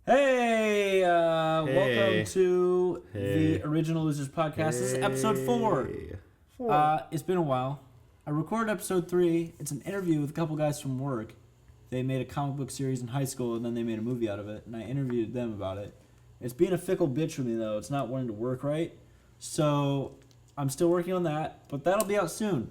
Hey, Hey. welcome to Hey. the Original Losers Podcast. This is episode 4. It's been a while. I recorded episode 3. It's an interview with a couple guys from work. They made a comic book series in high school, and then they made a movie out of it, and I interviewed them about it. It's being a fickle bitch for me, though. It's not wanting to work right. So I'm still working on that, but that'll be out soon.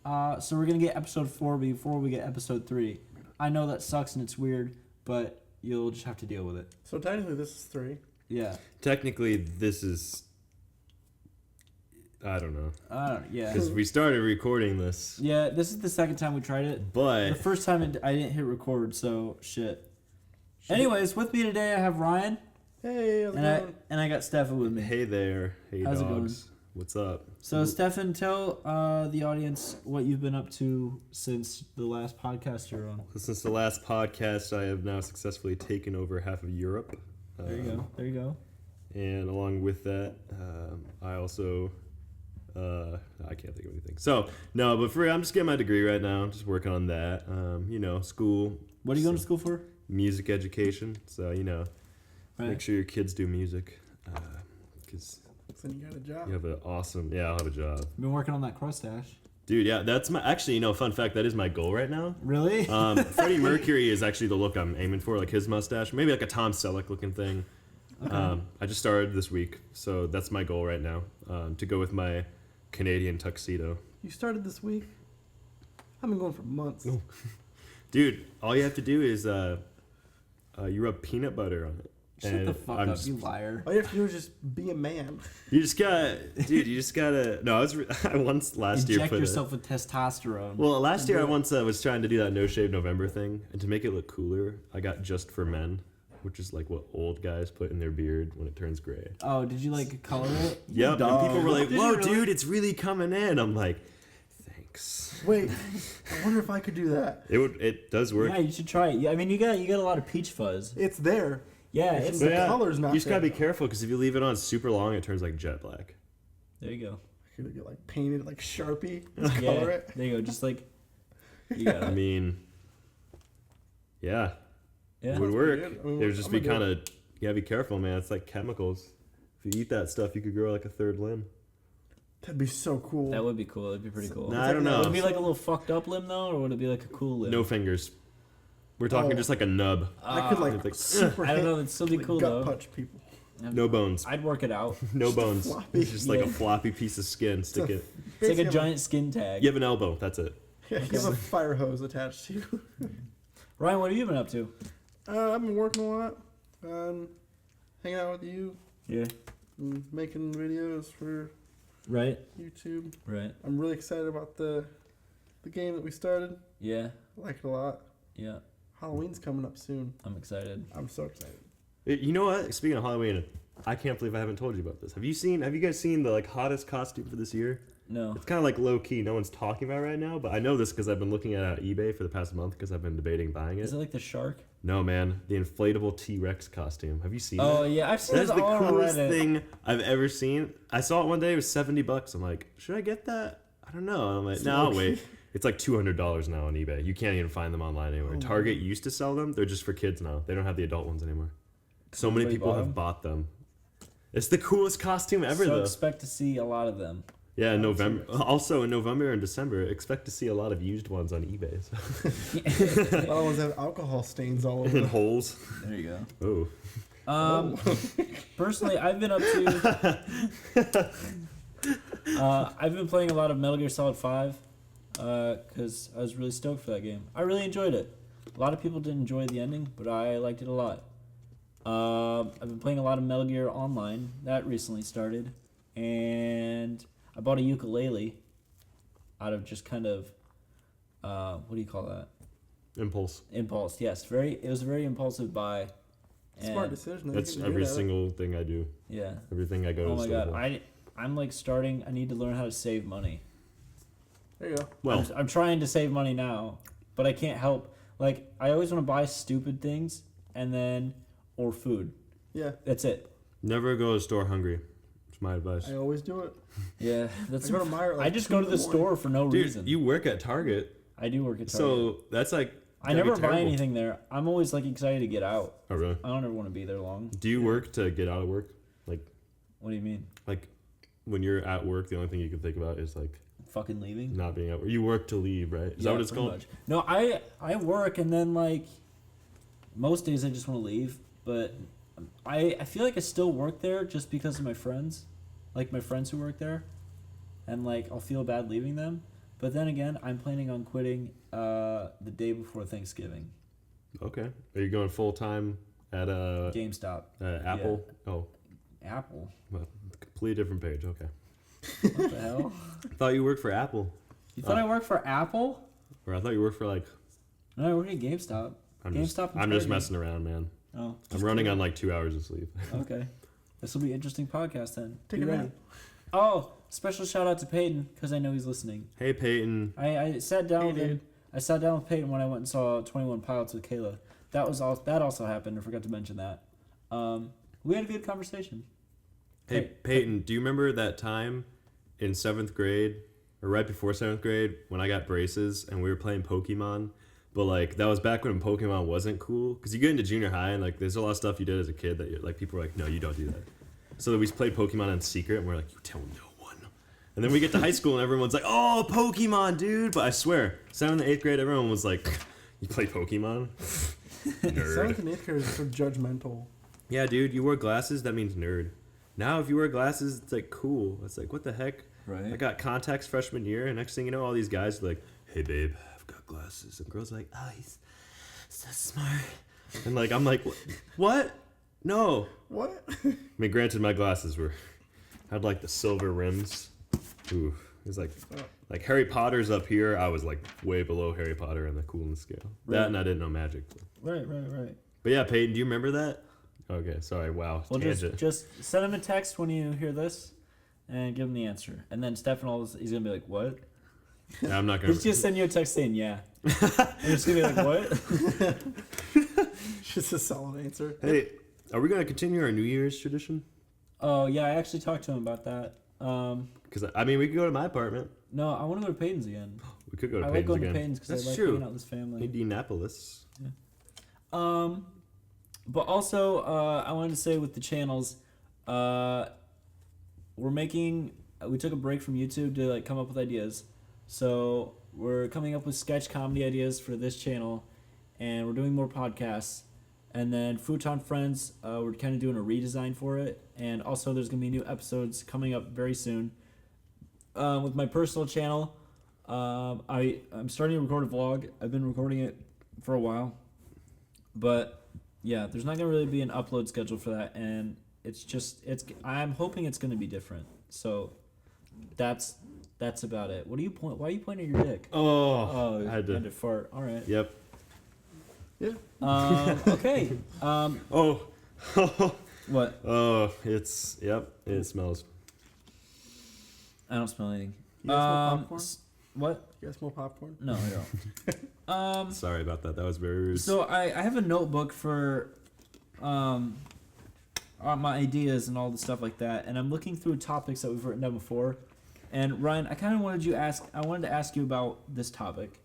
So we're going to get episode 4 before we get episode 3. I know that sucks and it's weird, but you'll just have to deal with it. So technically this is 3. Yeah. Technically, this is... I don't know. Yeah. Because we started recording this. Yeah, this is the second time we tried it. But... The first time I didn't hit record, so shit. Anyways, with me today I have Ryan. Hey, how's it going? And I got Stefan with me. Hey there. Hey, How's it going? dogs. What's up? So, Stefan, tell the audience what you've been up to since the last podcast you're on. Since the last podcast, I have now successfully taken over half of Europe. There you go. And along with that, I also... I can't think of anything. So, no, but for real, I'm just getting my degree right now. I'm just working on that. School. What are you going to school for? Music education. So, Right. make sure your kids do music. Because So you got a job. you have an awesome... Yeah, I'll have a job. Been working on that crustache. Dude, yeah, that's my... Actually, fun fact, that is my goal right now. Really? Freddie Mercury is actually the look I'm aiming for, like his mustache. Maybe like a Tom Selleck looking thing. Okay. I just started this week, so that's my goal right now, to go with my Canadian tuxedo. You started this week? I've been going for months. Oh. Dude, all you have to do is you rub peanut butter on it. Shut the fuck up, you liar. All you have to do is just be a man. You just gotta... No, I once last year Inject put yourself with testosterone. Well, last year I once was trying to do that No Shave November thing, and to make it look cooler, I got Just for Men, which is like what old guys put in their beard when it turns gray. Oh, did you color it? Yep, and people were like, Did you "Whoa, really? dude, it's really coming in." I'm like, "Thanks." Wait, I wonder if I could do that. It does work. Yeah, you should try it. Yeah, I mean, you got a lot of peach fuzz. It's there. Yeah, It's it's the Yeah. color's not You just gotta there. be careful because if you leave it on super long, it turns like jet black. there you go. I could get painted Sharpie. Just color Yeah, it. there you go. Just you got I it. mean, yeah, Yeah. it would work. good. I mean, It would just I'm be gonna kind do of, you gotta be careful, man. It's like chemicals. If you eat that stuff, you could grow like a third limb. That'd be so cool. That would be cool. That'd be pretty cool. Nah, I don't know. Would it be like a little fucked up limb though, or would it be like a cool limb? No fingers. We're talking Oh. just like a nub. I could It's like, super I don't know. hit, That'd still be cool gut though. punch people. No bones. I'd work it out. No bones. floppy. It's just like a Yeah. floppy piece of skin. Stick it. It's like a Basically, giant skin tag. You have an elbow. That's it. Yeah, you have a fire hose attached to you. Ryan, what have you been up to? I've been working a lot. Hanging out with you. Yeah. And making videos for Right. YouTube. Right. I'm really excited about the game that we started. Yeah. I like it a lot. Yeah. Halloween's coming up soon. I'm excited. I'm so excited. You know what? Speaking of Halloween, I can't believe I haven't told you about this. Have you guys seen the hottest costume for this year? No. It's kind of low key. No one's talking about it right now, but I know this because I've been looking at it on eBay for the past month because I've been debating buying it. Is it like the shark? No, man, the inflatable T-Rex costume. Have you seen Oh it? yeah, I've seen That's this the all on coolest Reddit. thing I've ever seen. I saw it one day. It was $70. I'm like, should I get that? I don't know. I'm like, no, I'll wait. It's like $200 now on eBay. You can't even find them online anymore. Oh, Target used to sell them. They're just for kids now. They don't have the adult ones anymore. So many Everybody people bought have them? bought them. It's the coolest costume ever, So though. expect to see a lot of them. Yeah, in November. Also, in November and December, expect to see a lot of used ones on eBay. So. A lot of ones have alcohol stains all over And them. holes. There you go. Oh. Personally, I've been up to. I've been playing a lot of Metal Gear Solid 5 because I was really stoked for that game. I really enjoyed it. A lot of people didn't enjoy the ending, but I liked it a lot. I've been playing a lot of Metal Gear Online. That recently started, and I bought a ukulele out of just kind of what do you call that? Impulse. Impulse. Yes, it was a very impulsive buy. Smart And- decision. That's every single thing I do. Yeah. Everything I go to Oh the my store god, for. I'm starting. I need to learn how to save money. There you go. Well, I'm trying to save money now, but I can't help. I always want to buy stupid things or food. Yeah, That's it. never go to the store hungry. It's my advice. I always do it. Yeah, that's. I go to Meijer at I just go to the 2 in the store for no Dude, reason. you work at Target, I do work at Target. so that's I That'd be never buy terrible. anything there. I'm always like excited to get out. Oh, really? I don't ever want to be there long. Do you work to get out of work? Like, What do you mean? like when you're at work, the only thing you can think about is like Fucking leaving? not being at work. You work to leave, right? Is that what it's pretty called? much. No, I work and then like most days I just want to leave, but I feel like I still work there just because of my friends, like my friends who work there, and like I'll feel bad leaving them. But then again, I'm planning on quitting the day before Thanksgiving. Okay. Are you going full time at GameStop. Apple? Oh, Apple? well, completely different page. Okay. What the hell? I thought you worked for Apple, You thought I worked for Apple? or I thought you worked for like. No, I work at GameStop. I'm GameStop just, and I'm just Target. messing around, man. Oh, I'm running on like 2 hours of sleep. okay. This will be an interesting podcast then. Take Be a ready. nap. Oh, special shout out to Peyton because I know he's listening. Hey Peyton. I sat down Hey, with him. dude. I sat down with Peyton when I went and saw 21 Pilots with Kayla. That also happened. I forgot to mention that. We had a good conversation. Hey Peyton, do you remember that time in 7th grade or right before 7th grade when I got braces and we were playing Pokemon? But like that was back when Pokemon wasn't cool because you get into junior high and like there's a lot of stuff you did as a kid that you're, like people were like, no, you don't do that. So we played Pokemon in secret and we're like, you tell no one. And then we get to high school and everyone's like, oh, Pokemon, dude. But I swear, 7th and 8th grade, everyone was like, you play Pokemon? Nerd. 7th and 8th grade is so judgmental. Yeah, dude, you wore glasses, that means nerd. Now if you wear glasses, it's like cool. It's like, what the heck? Right. I got contacts freshman year, and next thing you know, all these guys are like, hey babe, I've got glasses. And girls are like, oh, he's so smart. And like, I'm like, what? No. What? I mean, granted, my glasses had like the silver rims. Ooh, it was like Harry Potter's up here. I was like way below Harry Potter on the coolness scale. Right. That and I didn't know magic. Right. But yeah, Peyton, do you remember that? Okay, sorry. Wow. Well, tangent. just send him a text when you hear this, and give him the answer. And then Stefan, he's gonna be like, "What?" Yeah, I'm not gonna. He's just send you a text saying, "Yeah." And you're just gonna be like, "What?" Just a solid answer. Hey, are we gonna continue our New Year's tradition? Oh yeah, I actually talked to him about that. Because I mean, we could go to my apartment. No, I want to go to Peyton's again. We could go to I like Peyton's going again. to Peyton's because That's I like true. hanging out with his family. Indianapolis. But also, I wanted to say with the channels, we took a break from YouTube to like come up with ideas. So we're coming up with sketch comedy ideas for this channel, and we're doing more podcasts. And then Futon Friends, we're kind of doing a redesign for it. And also there's going to be new episodes coming up very soon. With my personal channel, I'm starting to record a vlog. I've been recording it for a while. But yeah, there's not going to really be an upload schedule for that. And I'm hoping it's going to be different. So that's about it. What do you point? Why are you pointing at your dick? Oh, I I had to. fart. All right. Yep. Yeah. Okay. Oh. What? Oh, it smells. I don't smell anything. You guys smell popcorn? What? You guys smell popcorn? No, I don't. Sorry about that. That was very rude. So I have a notebook for my ideas and all the stuff like that, and I'm looking through topics that we've written down before. And Ryan, I kind of wanted to ask you about this topic.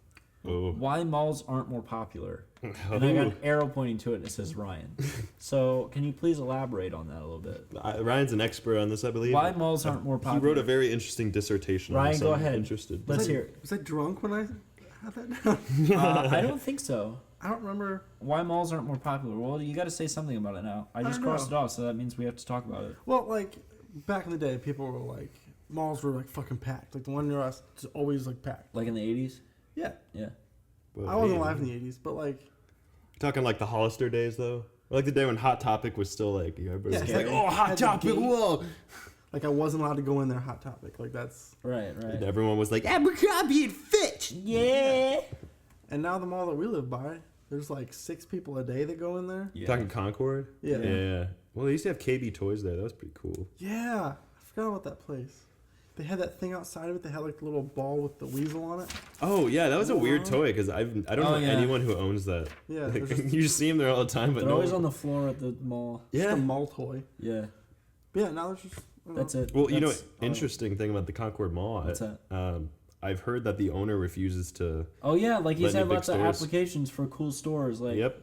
Oh. Why malls aren't more popular? And I got an arrow pointing to it and it says Ryan. So can you please elaborate on that a little bit? Ryan's an expert on this, I believe. Why malls aren't more He popular? wrote a very interesting dissertation on Ryan, this. go I'm ahead. Interested. Let's hear it. Was I drunk when I had that down? I don't think so. I don't remember. Why malls aren't more popular? Well, you got to say something about it now. I just don't crossed know. it off, so that means we have to talk about it. Well, like, back in the day, people were like, malls were like fucking packed. Like, the one near us is always like packed. Like in the 80s? Yeah. Yeah. Well, I wasn't hey, alive in the 80s, but like, Talking like the Hollister days, though? Or like the day when Hot Topic was still like, everybody was Yeah, like, it's oh, like, Hot had the Topic, gate. whoa! I wasn't allowed to go in there Hot Topic. Like, that's. Right. And everyone was like, Abercrombie and Fitch! Yeah. And now the mall that we live by, there's like 6 people a day that go in there. You talking Concord? Yeah. Yeah. Well, they used to have KB Toys there. That was pretty cool. Yeah. I forgot about that place. They had that thing outside of it. They had like the little ball with the weasel on it. Oh, yeah, that was a weird What? toy because I don't know yeah. anyone who owns that. Yeah. Like, There's just, you just see them there all the time, but They're no always one- on the floor at the mall. just Yeah. a mall toy. Yeah. But yeah, now there's just. I don't That's know. it. Well, you know, That's all. interesting thing about the Concord Mall. What's that? I've heard that the owner refuses to. Oh yeah, like he's Let had new big lots of stores. applications for cool stores, like. Yep.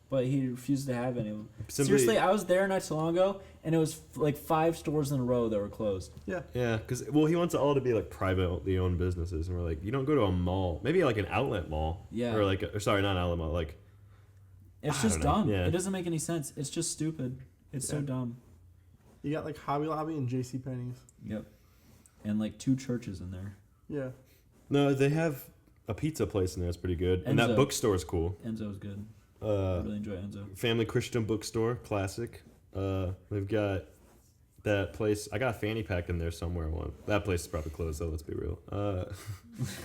But he refused to have any of them. Simply- Seriously, I was there not so long ago, and it was like 5 stores in a row that were closed. Yeah. Yeah, because he wants it all to be like privately owned businesses, and we're like, you don't go to a mall, maybe like an outlet mall. Yeah. Or like, sorry, not an outlet mall, like. It's I just don't know, dumb. yeah. It doesn't make any sense. It's just stupid. It's so Yeah. dumb. You got like Hobby Lobby and JCPenney's. Yep. And like 2 churches in there. Yeah. No, they have a pizza place in there. It's pretty good, and that Enzo. bookstore's cool. Enzo's good. I really enjoy Enzo. Family Christian Bookstore, classic. They've got that place. I got a fanny pack in there somewhere. That place is probably closed though. Let's be real. Got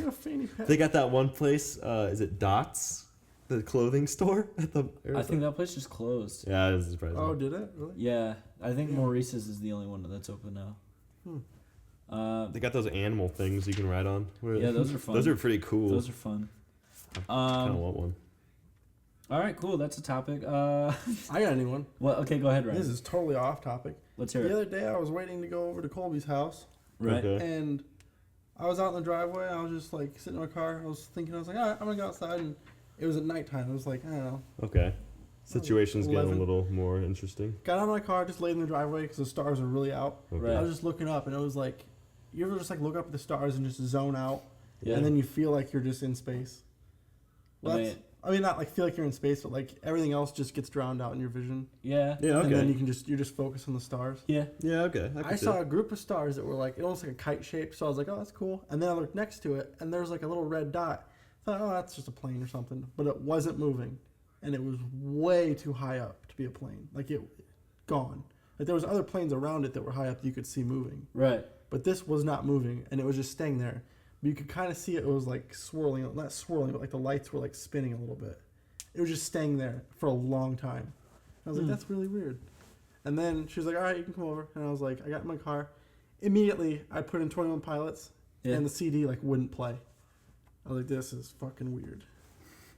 a fanny pack. They got that one place. Is it Dots, the clothing store at the? I think that place just closed. Yeah, this is surprising. Oh, did it? Really? Yeah, I think Maurice's is the only one that's open now. They got those animal things you can ride on. Yeah, those are fun. Those are pretty cool. Those are fun. I kind of want one. All right, cool. That's a topic. I got a new one. Well, okay, go ahead, Ryan. This is totally off topic. Let's hear The it. other day, I was waiting to go over to Colby's house, Right. Okay. and I was out in the driveway. I was just like sitting in my car. I was thinking, I was like, all right, I'm gonna go outside, and it was at nighttime. It was like, I don't know. Okay. Situation's getting a 11. little more interesting. Got out of my car, just laid in the driveway because the stars were really out. Okay. Right. I was just looking up, and it was like, you ever just like look up at the stars and just zone out, Yeah. and then you feel like you're just in space. Well, I mean, not like feel like you're in space, but like everything else just gets drowned out in your vision. Yeah. Yeah. And then Okay. you can just focus on the stars. Yeah. Yeah. Okay. I saw a group of stars that were like almost like a kite shape, so I was like, oh, that's cool. And then I looked next to it, and there was like a little red dot. I thought, oh, that's just a plane or something. But it wasn't moving, and it was way too high up to be a plane. Like it gone. Like there was other planes around it that were high up that you could see moving, Right. but this was not moving, and it was just staying there. But you could kind of see it was like swirling, not swirling, but like the lights were like spinning a little bit. It was just staying there for a long time. I was like, that's really weird. And then she was like, all right, you can come over. And I was like, I got in my car. Immediately, I put in 21 Pilots, Yeah. and the CD like wouldn't play. I was like, this is fucking weird.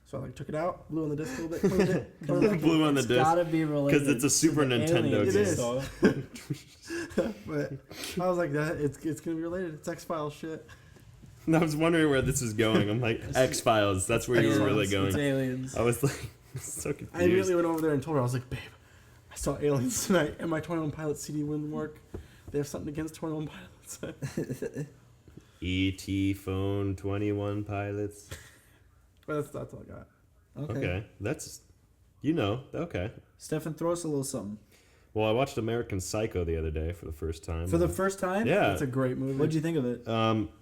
So I like took it out, blew on the disc a little bit, cleaned it. put it back in. Blew on the It's disc. gotta be related. 'Cause it's a Super to the Nintendo aliens game. and stuff. But I was like, that it's gonna be related. It's X-Files shit. And I was wondering where this was going. I'm like, X-Files. That's where you were really Aliens, going. It's aliens. I was like, so I confused. immediately went over there and told her, I was like, babe, I saw aliens tonight, and my 21 Pilots CD wouldn't work. They have something against 21 Pilots. E.T. phone 21 Pilots. But that's all I got. Okay. That's, okay. Stefan, throw us a little something. Well, I watched American Psycho the other day for the first time. For the first time? Yeah. It's a great movie. What'd you think of it?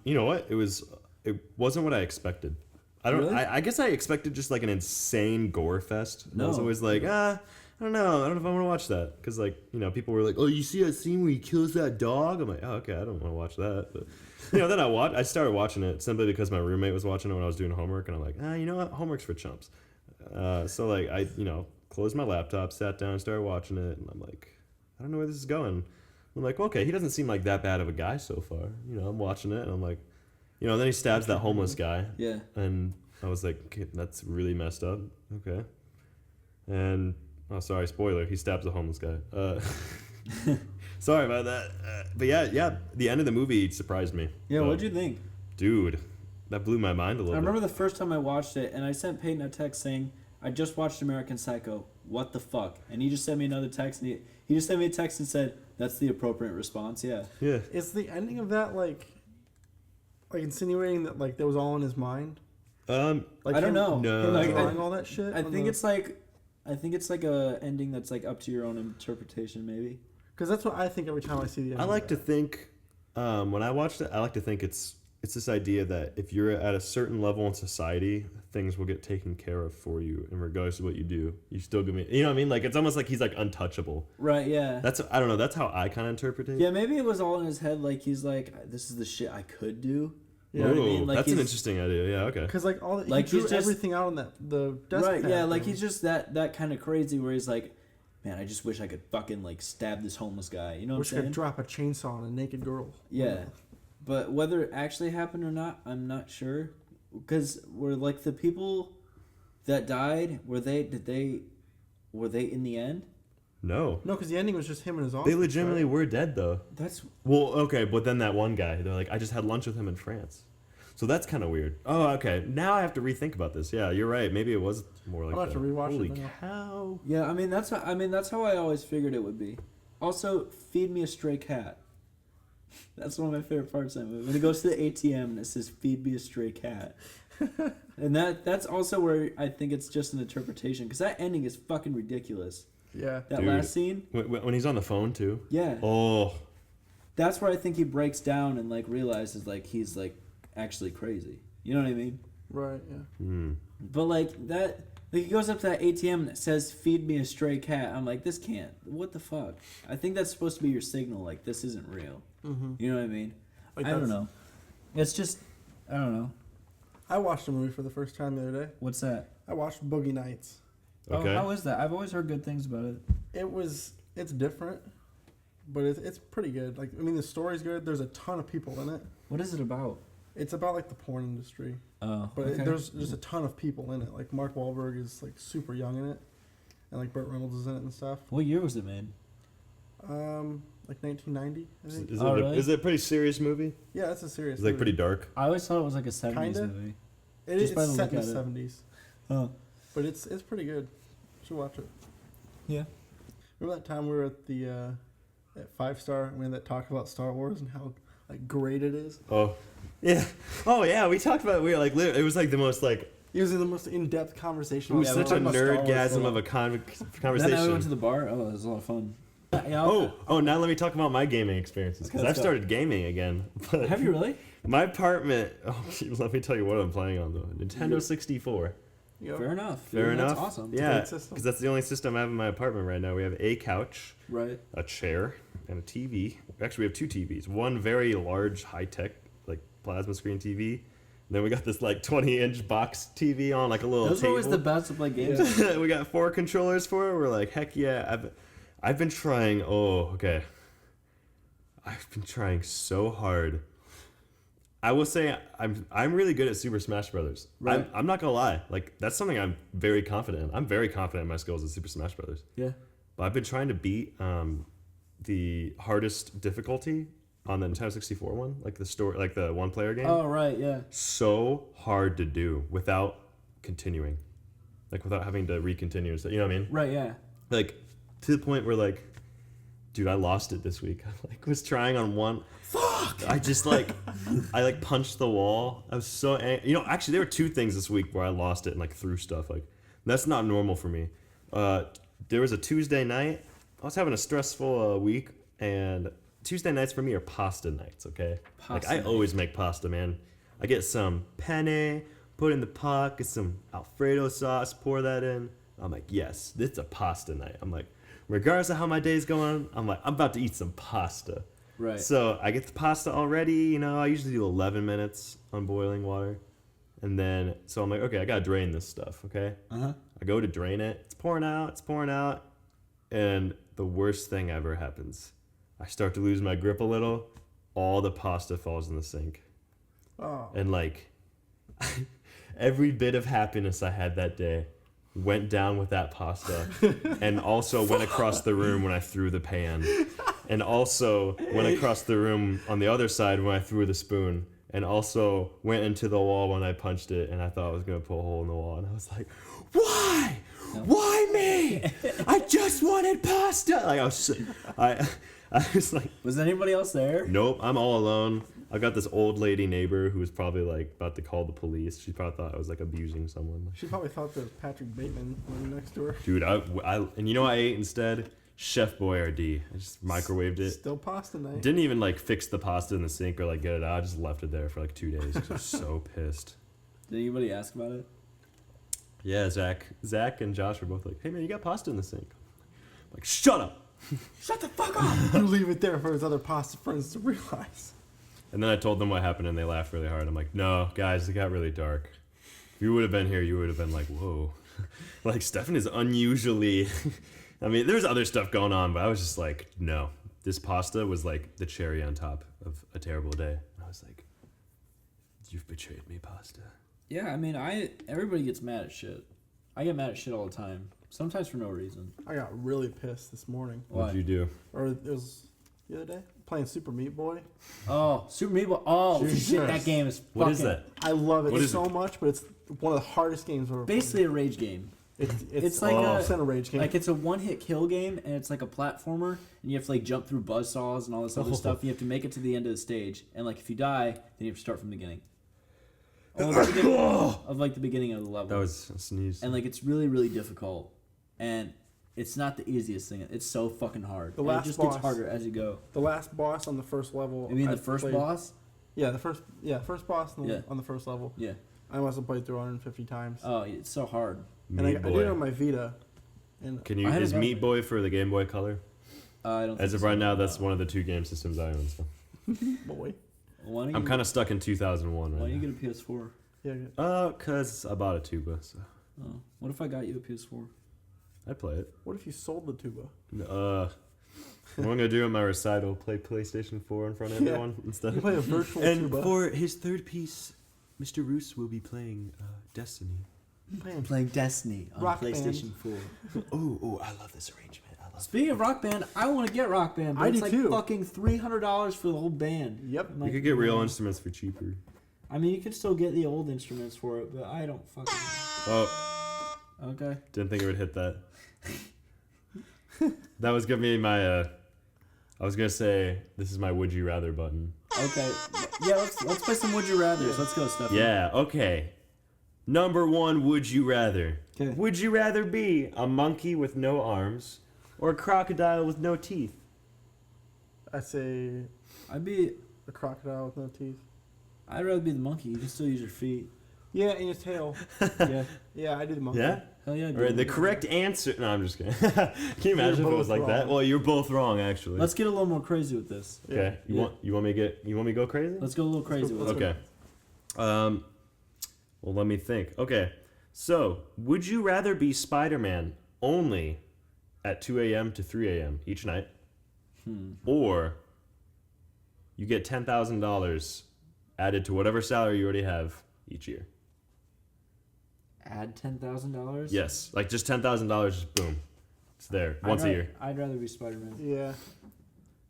You know what? It wasn't what I expected. Really? I guess I expected just like an insane gore fest. And I was No. always like, I don't know. I don't know if I want to watch that. Because, like, people were like, oh, you see that scene where he kills that dog? I'm like, oh, okay, I don't want to watch that. But, then I started watching it simply because my roommate was watching it when I was doing homework. And I'm like, you know what? Homework's for chumps. So, like, I closed my laptop, sat down, started watching it. And I'm like, I don't know where this is going. I'm like, okay, he doesn't seem like that bad of a guy so far. I'm watching it. And I'm like, then he stabs that homeless guy. Yeah. And I was like, okay, that's really messed up. Okay. And, oh, sorry, spoiler. He stabs a homeless guy. Sorry about that. But yeah, the end of the movie surprised me. Yeah, what'd you think? Dude, that blew my mind a little I bit. remember the first time I watched it, and I sent Peyton a text saying, I just watched American Psycho. What the fuck? And he just sent me another text, and he just sent me a text and said, that's the appropriate response, yeah. Yeah. Is the ending of that like insinuating that like that was all in his mind? I don't him- know. No. him Like, drawing all that shit. I think it's like a ending that's like up to your own interpretation, maybe. because that's what I think every time I see the. End I of like to that. think, when I watched it, I like to think it's this idea that if you're at a certain level in society, things will get taken care of for you, and regardless of what you do, you still give me. You know what I mean? Like it's almost like he's like untouchable. Right, yeah. I don't know. That's how I kind of interpret it. Yeah, maybe it was all in his head, like he's like, this is the shit I could do. You Yeah. know what I mean? Like That's an he's- interesting idea. Yeah. Okay. Because like all the, Like, he drew he's just- everything out on the desk Right, pad yeah, like thing. he's just that kind of crazy where he's like, man, I just wish I could fucking like stab this homeless guy. You know what wish I I'm could saying? drop a chainsaw on a naked girl. Yeah. But whether it actually happened or not, I'm not sure. Because were like the people that died, were they in the end? No. No, because the ending was just him and his office. They legitimately right? were dead though. That's Well, okay, but then that one guy, they're like, I just had lunch with him in France. So that's kind of weird. Oh, okay. Now I have to rethink about this. Yeah, you're right. Maybe it was more like I'll have to rewatch Holy it now. cow. Yeah, I mean that's how I always figured it would be. Also, feed me a stray cat. That's one of my favorite parts of that movie. When he goes to the ATM and it says "Feed me a stray cat," and that's also where I think it's just an interpretation because that ending is fucking ridiculous. Yeah. That Dude. last scene. When he's on the phone too. Yeah. Oh. That's where I think he breaks down and like realizes like he's like actually crazy. You know what I mean? Right. Yeah. Hmm. But like that, like he goes up to that ATM and it says "Feed me a stray cat." I'm like, this can't. What the fuck? I think that's supposed to be your signal. Like this isn't real. Mm-hmm. You know what I mean? Like I don't know. It's just, I don't know. I watched a movie for the first time the other day. What's that? I watched Boogie Nights. Okay. Oh, how is that? I've always heard good things about it. It's different, but it's pretty good. Like, I mean, the story's good. There's a ton of people in it. What is it about? It's about like the porn industry, Oh, but okay. there's just a ton of people in it. Like Mark Wahlberg is like super young in it, and like Burt Reynolds is in it and stuff. What year was it made? Like 1990, I think. Is it a pretty serious movie? Yeah, it's a serious. It's like movie. pretty dark. I always thought it was like a 70s Kinda. movie. It's by the set in look the at it. 70s, Oh. but it's pretty good. You should watch it. Yeah. Remember that time we were at the at 5-Star and we had that talk about Star Wars and how like great it is? Oh. Yeah. Oh yeah. We talked about it. We were like, it was like the most like. It was the most in-depth conversation. It was Yeah, such a we're talking about Star Wars nerdgasm for of a Then conversation. we went to the bar. Oh, it was a lot of fun. Yeah, Oh, now let me talk about my gaming experiences because Okay, I've let's go. started gaming again. But have you really? my apartment. Oh, let me tell you what I'm playing on though. Nintendo 64. Yep. Fair enough. Fair dude, enough. That's awesome. Yeah, great system. because that's the only system I have in my apartment right now. We have a couch, Right. a chair, and a TV. Actually, we have two TVs. One very large, high-tech, like plasma screen TV. And then we got this like 20-inch box TV on like a little Those are table. always the best to play games. We got 4 controllers for it. We're like, heck yeah. I've been trying. Oh, okay. I've been trying so hard. I will say I'm really good at Super Smash Brothers. Right. I'm not gonna lie. Like that's something I'm very confident in. I'm very confident in my skills at Super Smash Brothers. Yeah. But I've been trying to beat the hardest difficulty on the Nintendo 64 one, like the one-player game. Oh, right. Yeah. So hard to do without continuing, like without having to recontinue. So you know what I mean? Right. Yeah. Like to the point where like, dude, I lost it this week. I like was trying on one. Fuck! I just like, I like punched the wall. I was so angry. You know, actually, there were 2 things this week where I lost it and like threw stuff. Like that's not normal for me. There was a Tuesday night. I was having a stressful week, and Tuesday nights for me are pasta nights. Okay, Pasta I night. always make pasta, man. I get some penne, put in the pot, get some Alfredo sauce, pour that in. I'm like, yes, this is a pasta night. I'm like, regardless of how my day's going, I'm like, I'm about to eat some pasta. Right. So I get the pasta already. You know, I usually do 11 minutes on boiling water. And then, so I'm like, okay, I got to drain this stuff, okay? Uh-huh. I go to drain it. It's pouring out. And the worst thing ever happens. I start to lose my grip a little. All the pasta falls in the sink. Oh. And like, every bit of happiness I had that day went down with that pasta. And also went across the room when I threw the pan. And also went across the room on the other side when I threw the spoon. And also went into the wall when I punched it, and I thought I was going to pull a hole in the wall. And I was like, why? No. Why me? I just wanted pasta. Like I was like, Was anybody else there? nope, I'm all alone. I got this old lady neighbor who was probably like about to call the police. She probably thought I was like abusing someone. She probably thought there was Patrick Bateman living next to her. Dude, and you know what I ate instead? Chef Boyardee. I just microwaved it. Still pasta night. Didn't even like fix the pasta in the sink or like get it out. I just left it there for like 2 days because I was so pissed. Did anybody ask about it? Yeah, Zach and Josh were both like, "Hey man, you got pasta in the sink." I'm like, shut up. Shut the fuck up! You leave it there for his other pasta friends to realize. And then I told them what happened and they laughed really hard. I'm like, no, guys, it got really dark. If you would have been here, you would have been like, whoa. Like, Stefan is unusually... I mean, there's other stuff going on, but I was just like, no. This pasta was like the cherry on top of a terrible day. And I was like, you've betrayed me, pasta. Yeah, I mean, everybody gets mad at shit. I get mad at shit all the time. Sometimes for no reason. I got really pissed this morning. Why? What'd you do? Or it was the other day. Playing Super Meat Boy. Oh, Super Meat Boy. Oh, Jesus. shit, that game is What fucking... is that? I love it What is so it? much, but it's one of the hardest games ever. Basically a rage game. It's like like a- a rage game. Like, it's a one-hit kill game, and it's like a platformer, and you have to, like, jump through buzzsaws and all this other stuff. You have to make it to the end of the stage, and, like, if you die, then you have to start from the beginning. Of, like, the beginning of the level. That was a sneeze. And, like, it's really, really difficult. And it's not the easiest thing. It's so fucking hard. The And last it just boss- gets harder as you go. The last boss on the first level. You mean I the first played- boss? Yeah, first boss on the, Yeah. on the first level. Yeah. I must have played through 150 times. Oh, it's so hard. And I Meat did it Boy. on my Vita. And Can you? I haven't Is got Meat it. Boy for the Game Boy Color? I don't As think of so. right now, that's one of the 2 game systems I own. So. boy. Why don't I'm you- kind of stuck in 2001 Why right don't you now. get a PS4? Yeah. Cause I bought a tuba, so Oh, what if I got you a PS4? I'd play it. What if you sold the tuba? What I'm gonna do in my recital, play PlayStation 4 in front of Yeah. everyone instead. You play a virtual And tuba. for his third piece, Mr. Roose will be playing Destiny. Playing Destiny on Rock PlayStation 4. Oh, I love this arrangement. I love Speaking of Rock Band, I want to get Rock Band, but I it's do like too. fucking $300 for the whole band. Yep. I'm You like, could get real no. instruments for cheaper. I mean, you can still get the old instruments for it, but I don't fucking. Oh, Okay. didn't think it would hit that. That was gonna be my. I was gonna say this is my would you rather button. Okay. Yeah, let's play some Would You Rathers. Let's go, Stefan. Yeah. Okay. Number 1, would you rather? 'Kay. Would you rather be a monkey with no arms or a crocodile with no teeth? I'd say I'd a crocodile with no teeth. rather be the monkey. You can still use your feet. Yeah, and your tail. Yeah. Yeah, I do the monkey. Yeah. Hell yeah. All dude. right. The correct answer. No, I'm just kidding. Can you imagine if it was both like that? wrong. Well, you're both wrong actually. Let's get a little more crazy with this. Okay. Yeah. You want me to go crazy? Let's go a little crazy with it. Okay. Well, let me think. Okay. So, would you rather be Spider-Man only at 2 a.m. to 3 a.m. each night? Or you get $10,000 added to whatever salary you already have each year? Add $10,000? Yes. Like just $10,000, just boom. It's there once a year. I'd rather be Spider-Man. Yeah.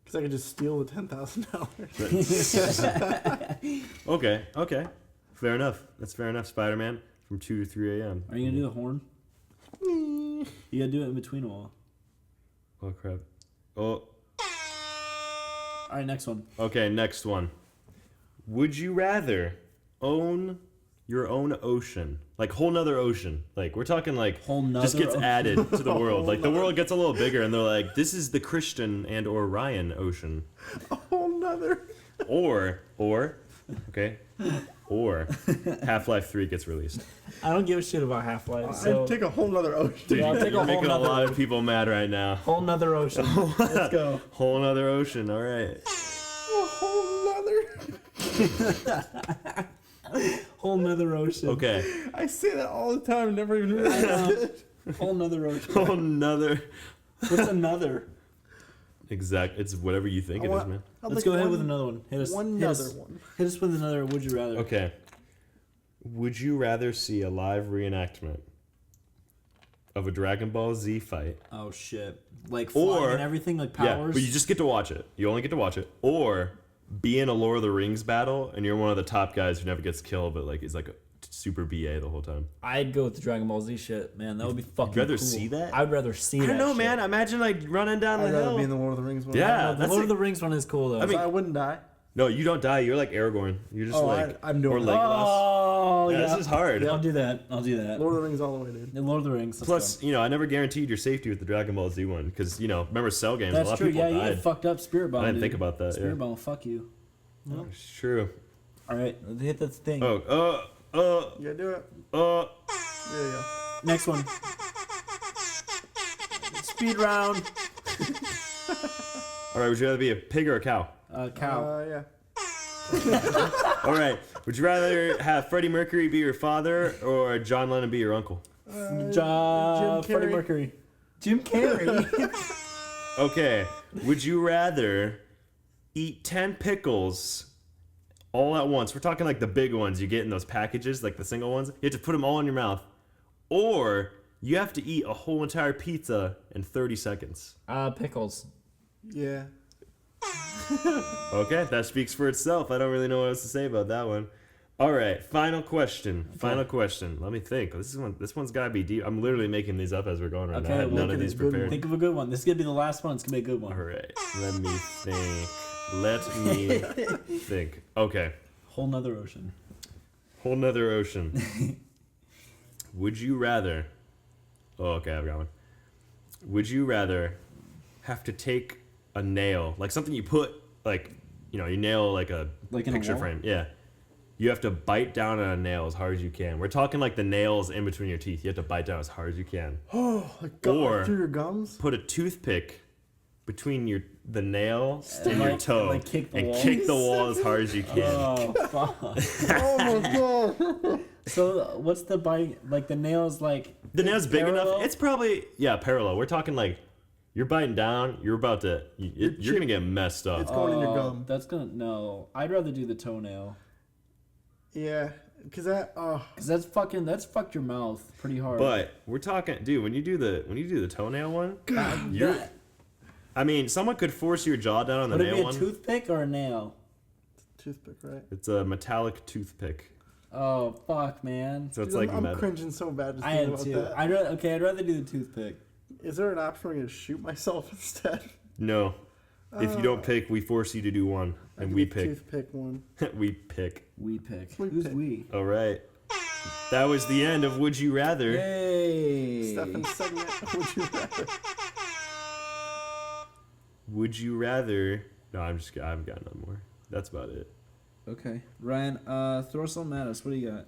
Because I could just steal the $10,000. Okay. Fair enough. That's fair enough. Spider-Man from 2 to 3 a.m. Are you going to do the horn? You got to do it in between a while. Oh, crap. Oh, All right, next one. okay, next one. Would you rather own your own ocean? Like, whole nother ocean. Like, we're talking like, Whole nother just gets ocean. added to the world. Like, the world gets a little bigger, and they're like, this is the Christian and or Ryan Ocean. A whole nother. Or Half-Life 3 gets released. I don't give a shit about Half-Life. So I'd take a whole nother ocean. Dude, Yeah, I'll take a you're whole making a nother lot of people mad right now. whole nother ocean. Let's go. Whole nother ocean, all right. A whole nother. Whole nother ocean. Okay. I say that all the time. Never even realized it. Whole nother ocean. Whole nother. What's another? Exact. It's whatever you think it is, man. I'd Let's like go ahead one- with another one. Hit us. One hit other us, one. Hit us with another Would You Rather. Okay. Would you rather see a live reenactment of a Dragon Ball Z fight? Oh, shit. Like Or- flying and everything, like Yeah, powers? but you just get to watch it. You only get to watch it. Or be in a Lord of the Rings battle, and you're one of the top guys who never gets killed, but like is like a super BA the whole time. I'd go with the Dragon Ball Z shit, man. That would be fucking You'd rather cool. see that? I'd rather see I that don't know, shit. man. Imagine like running down I'd the rather hill. be in the Lord of the Rings one. Yeah. The that's Lord it. of the Rings one is cool, though. I mean- I wouldn't die. No, you don't die. You're like Aragorn. You're just Oh, like I'm doing or that. Legolas. oh, Yeah, yeah. this is hard. I'll do that. I'll do that. Lord of the Rings all the way, dude. The Lord of the Rings. Let's Plus, go. you know, I never guaranteed your safety with the Dragon Ball Z one because you know, remember Cell games? a That's lot true. of people Yeah, you died. get fucked up Spirit Bomb. I didn't dude. think about that. Spirit Yeah. Bomb will fuck you. It's true. All right, let's hit that thing. Oh, You gotta do it. uh. There you go. Next one. Speed round. All right. Would you rather be a pig or a cow? Cow. Yeah. All right. Would you rather have Freddie Mercury be your father or John Lennon be your uncle? Jim Freddie Carrey. Mercury. Jim Carrey. Okay. Would you rather eat 10 pickles all at once? We're talking like the big ones you get in those packages, like the single ones. You have to put them all in your mouth. Or you have to eat a whole entire pizza in 30 seconds. Pickles. Yeah. Okay, that speaks for itself. I don't really know what else to say about that one. All right, final question. Okay. Final question. Let me think. This one's gotta be deep. I'm literally making these up as we're going right now. I had well, none of these prepared. Think of a good one. This is gonna be the last one. It's gonna be a good one. All right, let me think. Let me think. Okay, Whole nother ocean. whole nother ocean. Would you rather? Oh, okay, I've got one. Would you rather have to take a nail, like something you put, like, you nail like a Like in a picture wall? frame? Yeah. You have to bite down on a nail as hard as you can. We're talking like the nails in between your teeth. You have to bite down as hard as you can. Oh, like Or- through your gums? Put a toothpick between the nail and your like- toe and, like, kick the and wall? kick the wall as hard as you can. Oh fuck. Oh my god. So what's the bite? Like the nail's like The nail's big parallel? enough. It's probably parallel. We're talking like you're biting down. You're about to. You're gonna get messed up. It's going in your gum. That's gonna no. I'd rather do the toenail Yeah, because that. because that's fucked your mouth pretty hard. But we're talking, dude. When you do the toenail one, you're. I mean, someone could force your jaw down on the Would it nail be a one. toothpick or a nail? Toothpick, right? It's a metallic toothpick, Oh fuck, man. so it's Dude, like I'm metal. cringing so bad just I thinking am about too. that. I'd rather do the toothpick. Is there an option where I'm going to shoot myself instead? No, if you don't pick, we force you to do one, I and do we the pick. Toothpick one. We pick. We pick. We Who's pick. we? All right. That was the end of Would You Rather. Yay! Stefan's segment. Would you rather? Would you rather? No, I've got none more. That's about it. Okay, Ryan. Throw something at us. What do you got?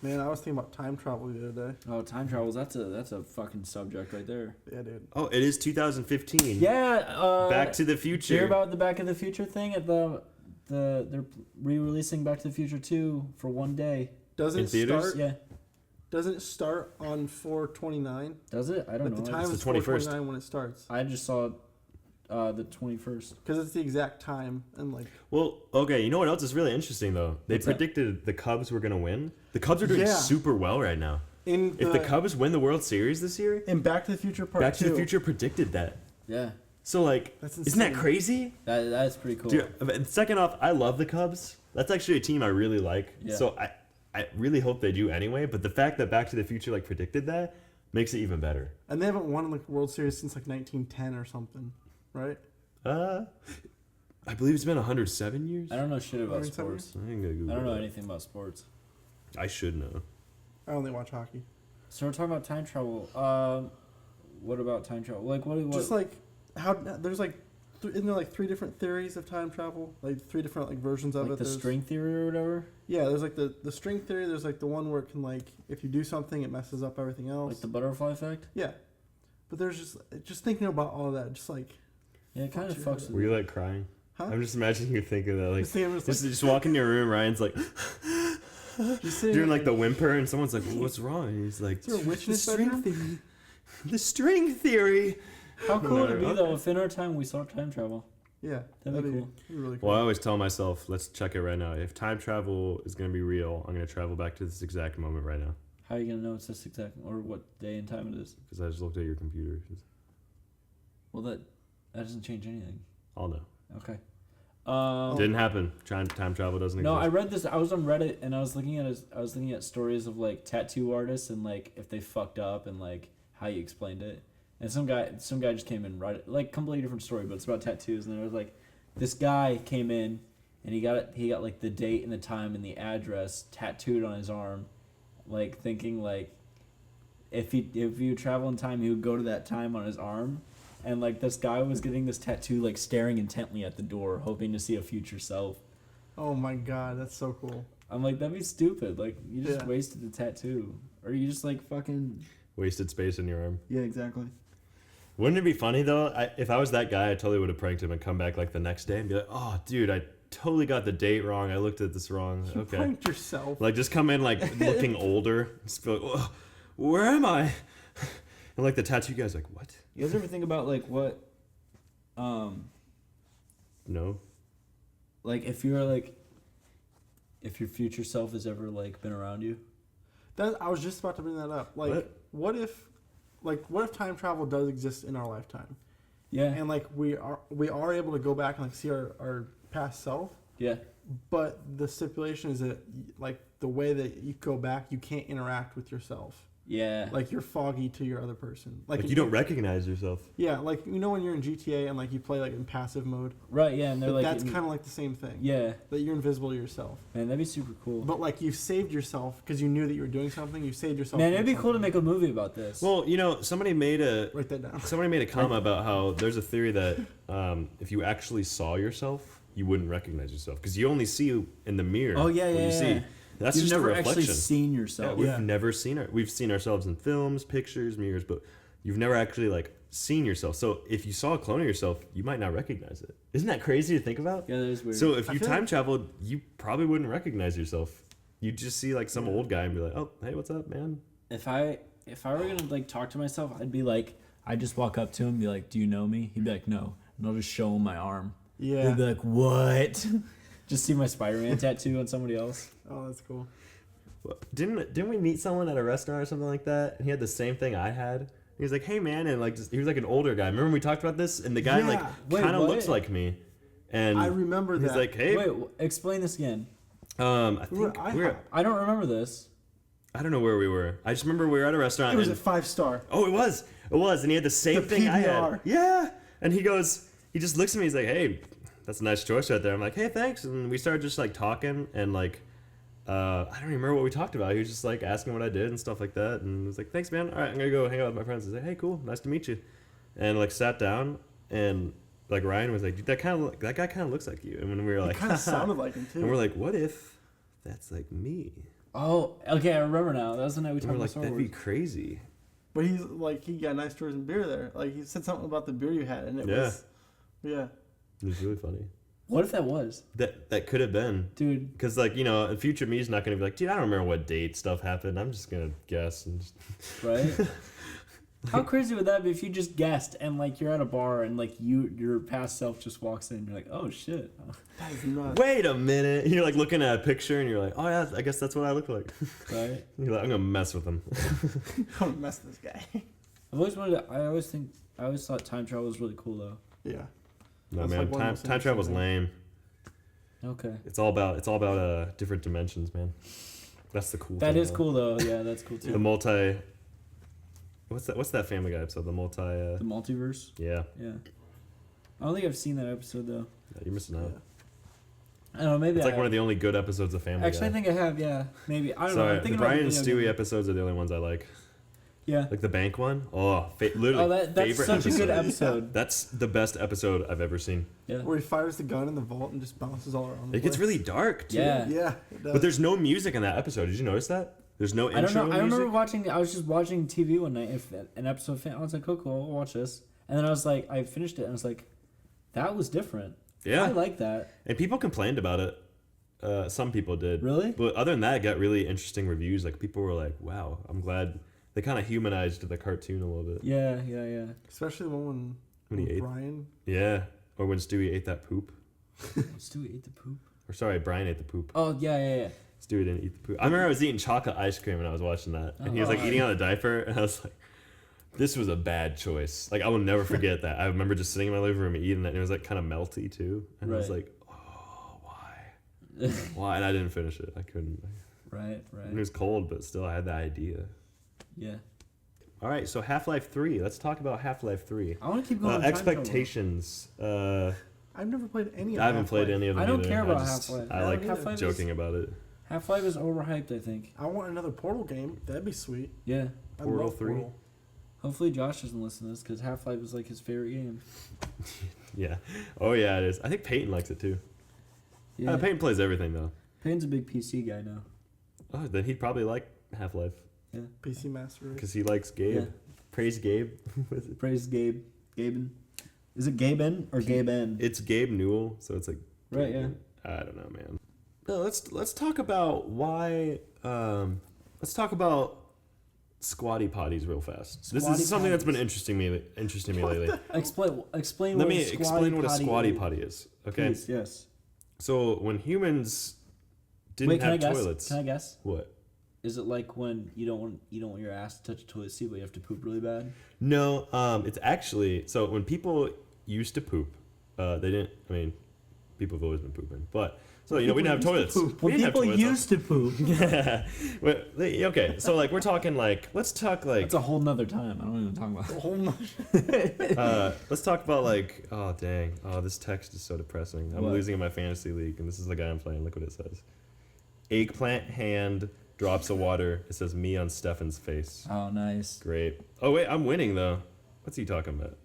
Man, I was thinking about time travel the other day. Oh, time travels. That's a fucking subject right there. Yeah, dude. Oh, it is 2015. Yeah. Back to the Did you hear Future. about the Back to the Future thing at they're re-releasing Back to the Future 2 for one day. Doesn't In theaters? start. Yeah. Doesn't it start on 4/29? Does it? I don't Like know. the time It's is the 21st. 4/29 when it starts. I just saw the 21st. Because it's the exact time and like. Well, okay, you know what else is really interesting though? They What's that? predicted the Cubs were gonna win. The Cubs are doing Yeah. super well right now. In If the Cubs win the World Series this year, in Back to the Future Part Back 2. to the Future predicted that. Yeah. So like, That's isn't that insane. crazy? That's pretty cool. Dude, and second off, I love the Cubs. That's actually a team I really like. Yeah. So I really hope they do anyway. But the fact that Back to the Future like predicted that makes it even better. And they haven't won like World Series since like 1910 or something, right? I believe it's been 107 years. I don't know shit about 107? sports. I ain't gonna Google I don't know that. anything about sports. I should know. I only watch hockey. So we're talking about time travel. What about time travel? Like what? Just like how there's like isn't there like 3 different theories of time travel? Like 3 different like versions of like it. the There's- string theory or whatever? Yeah, there's like the string theory. There's like the one where it can like if you do something it messes up everything else. Like the butterfly effect? Yeah, but there's just thinking about all that. Just like Yeah, it kind of fucks Were with you like crying? Huh? I'm just imagining you thinking that like just thinking just walk in your room. Ryan's like just sitting doing like the whimper, and someone's like, "What's wrong?" And he's like, Is there a witch in "The his string bedroom?" theory. The string theory." How cool would it be Okay. though if in our time we saw time travel? Yeah, That'd be cool. that'd be really cool. Well, I always tell myself, let's check it right now. If time travel is going to be real, I'm going to travel back to this exact moment right now. How are you gonna know it's this exact or what day and time it is? Because I just looked at your computer. Well, that doesn't change anything. I'll know. Okay. Didn't happen. Time travel doesn't No, I exist. read this. I was on Reddit and I was looking at stories of like tattoo artists and like if they fucked up and like how you explained it. And some guy just came in and wrote it, like completely different story, but it's about tattoos. And there was like this guy came in and he got like the date and the time and the address tattooed on his arm, like thinking like if you travel in time he would go to that time on his arm. And like this guy was getting this tattoo like staring intently at the door, hoping to see a future self. Oh my god, that's so cool. I'm like, that'd be stupid. Like, you just Yeah. wasted the tattoo. Or you just, like, fucking... Wasted space in your arm. Yeah, exactly. Wouldn't it be funny, though? If I was that guy, I totally would have pranked him and come back like the next day and be like, oh, dude, I totally got the date wrong. I looked at this wrong. You Okay. pranked yourself. Like, just come in, like, looking older. Just be like, "Whoa, where am I? And, like, the tattoo guy's like, what? You guys ever think about, like, what... No. Like, if you're, like... If your future self has ever, like, been around you? I was just about to bring that up. Like, what if time travel does exist in our lifetime? Yeah. And like we are able to go back and like see our past self, Yeah. but the stipulation is that like the way that you go back, you can't interact with yourself. Yeah. Like you're foggy to your other person. Like you don't recognize yourself. Yeah, like you know when you're in GTA and like you play like in passive mode. Right. Yeah. And they're like. That's kind of like the same thing. Yeah. That you're invisible to yourself. Man, that'd be super cool. But like you saved yourself because you knew that you were doing something. You saved yourself. Man, from it'd be cool to something. make a movie about this. Well, you know, somebody made a comment about how there's a theory that if you actually saw yourself, you wouldn't recognize yourself because you only see you in the mirror. Oh yeah, when yeah. you see. That's You've just never a reflection. actually seen yourself. Yeah, we've never seen we've seen ourselves in films, pictures, mirrors, but you've never actually like seen yourself. So if you saw a clone of yourself, you might not recognize it. Isn't that crazy to think about? Yeah, that is weird. So if you time traveled, you probably wouldn't recognize yourself. You'd just see like some old guy and be like, "Oh, hey, what's up, man?" If I were gonna like talk to myself, I'd be like, I'd just walk up to him and be like, "Do you know me?" He'd be like, "No," and I'll just show him my arm. Yeah. He'd be like, "What?" Just see my Spider-Man tattoo on somebody else. Oh, that's cool. Didn't we meet someone at a restaurant or something like that? And he had the same thing I had. He was like, "Hey, man," and like he was like an older guy. Remember we talked about this? And the guy Yeah. like Wait, kind of what? looks like me. And I remember he's that. like, "Hey, Wait, explain this again. I We were think at we're IHOP. I don't remember this. I don't know where we were. I just remember we were at a restaurant. It was and, a 5-star. oh, it was, and he had the same The thing I PBR. had. Yeah, and he just looks at me. He's like, "Hey, that's a nice choice right there." I'm like, "Hey, thanks." And we started just like talking and like. I don't even remember what we talked about. He was just like asking what I did and stuff like that, and was like, "Thanks, man. All right, I'm gonna go hang out with my friends." I was like, "Hey, cool, nice to meet you," and like sat down, and like Ryan was like, "Dude, that guy kind of looks like you," and when we were like, It kind of sounded like him too. and we're like, "What if that's like me?" Oh, okay, I remember now. That was the night we And talked we're about like, Star "That'd Wars. be crazy." But he's like, he got nice tours and beer there. Like he said something about the beer you had, and it was, yeah. It was really funny. What if that was, That could have been. dude? Because, like, you know, future me is not going to be like, "Dude, I don't remember what date stuff happened. I'm just going to guess." And just... Right? How crazy would that be if you just guessed and like you're at a bar and like your past self just walks in and you're like, "Oh shit." That is nuts. Wait a minute. You're, like, looking at a picture and you're like, "Oh, yeah, I guess that's what I look like." Right? You're like, "I'm going to mess with him." Don't mess with this guy. I always thought time travel was really cool though. Yeah. No, That's man. like one of the most Time travel's interesting lame. Okay. It's all about different dimensions, man. That's the cool That thing. is cool though. Yeah, that's cool The too. multi... What's that Family Guy episode? The multi... The multiverse. yeah. Yeah. I don't think I've seen that episode though. You're missing out. I don't know. Maybe It's I like one have. of the only good episodes of Family Actually, Guy. I think I have. Yeah, maybe. I don't know. Sorry, I'm the thinking about Brian and video Stewie game. episodes are the only ones I like. Yeah. Like the bank one. Oh, literally. Oh, that's favorite such a good episode. episode. That's the best episode I've ever seen. Yeah. Where he fires the gun in the vault and just bounces all around. The It gets place. really dark too. Yeah. Yeah. It does. But there's no music in that episode. Did you notice that? There's no intro I don't know. I music. remember watching. I was just watching TV one night. If an episode, I was like, "Oh, cool, I'll watch this." And then I was like, I finished it, and I was like, "That was different." Yeah. I like that. And people complained about it. Some people did. Really? But other than that, it got really interesting reviews. Like people were like, "Wow, I'm glad." They kind of humanized the cartoon a little bit. Yeah, yeah, yeah. Especially the one When he with ate. Brian. Yeah. Or when Stewie ate that poop. Stewie ate the poop. Or sorry, Brian ate the poop. Oh yeah, yeah, yeah. Stewie didn't eat the poop. I remember I was eating chocolate ice cream when I was watching that. And he was like Oh. eating on a diaper. And I was like, this was a bad choice. Like, I will never forget that. I remember just sitting in my living room and eating that. And it was like kind of melty too. And I was Right. like, oh, why? Why? And I didn't finish it. I couldn't. Right, And it right. was cold, but still, I had the idea. Yeah. All right, so Half-Life 3. Let's talk about Half-Life 3. I want to keep going. with time travel. Expectations. I've never played any of I haven't played Half-Life. any of them I don't either. care about just- Half-Life. I I like don't either. Half-Life joking about it. Half-Life is overhyped, I think. I want another Portal game. That'd be sweet. Yeah. I Portal love 3? Portal. Hopefully Josh doesn't listen to this because Half-Life is like his favorite game. Yeah. Oh, yeah, it is. I think Peyton likes it too. Yeah. Peyton plays everything, though. Payne's a big PC guy now. Oh, then he'd probably like Half-Life. Yeah. PC Master Race. Because he likes Gabe. Yeah. Praise Gabe. Praise Gabe. Gaben. Is it Gaben or Gaben? It's Gabe Newell, so it's like... Right, yeah. I don't know, man. No, let's talk about why... let's talk about Squatty Potties real fast. This Squatty is something that's been Potties. interesting me lately. Explain Let what me a explain what a Squatty is. Potty is. Okay? Please, yes. So when humans didn't Wait, can I have guess? toilets... Can I guess? What? Is it like when you don't want your ass to touch a toilet seat, but you have to poop really bad? No, it's actually so when people used to poop, they didn't. I mean, people have always been pooping, but so we didn't have toilets. When people used to poop. Yeah. Well, okay, so like we're talking like let's talk like That's a whole nother time. I don't even talk about. The whole notch. let's talk about like oh dang this text is so depressing. I'm What? losing in my fantasy league, and this is the guy I'm playing. Look what it says. Eggplant hand drops of water. It says me on Stefan's face. Oh, nice. Great. Oh wait, I'm winning though. What's he talking about?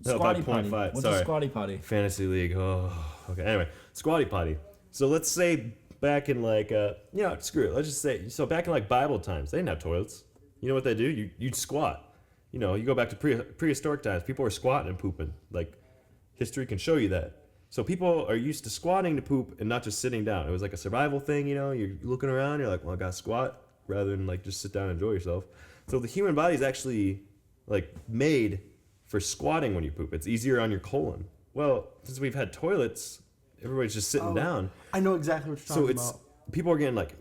No, Squatty by potty. 0.5. What's Sorry. a squatty potty? Fantasy league. Oh, okay. Anyway, squatty potty. So let's say back in like screw it. Let's just say so back in like Bible times, they didn't have toilets. You know what they do? You'd squat. You go back to prehistoric times. People were squatting and pooping. Like history can show you that. So people are used to squatting to poop and not just sitting down. It was like a survival thing. You're looking around. You're like, well, I got to squat rather than like just sit down and enjoy yourself. So the human body is actually like made for squatting when you poop. It's easier on your colon. Well, since we've had toilets, everybody's just sitting down. I know exactly what you're talking about. People are getting like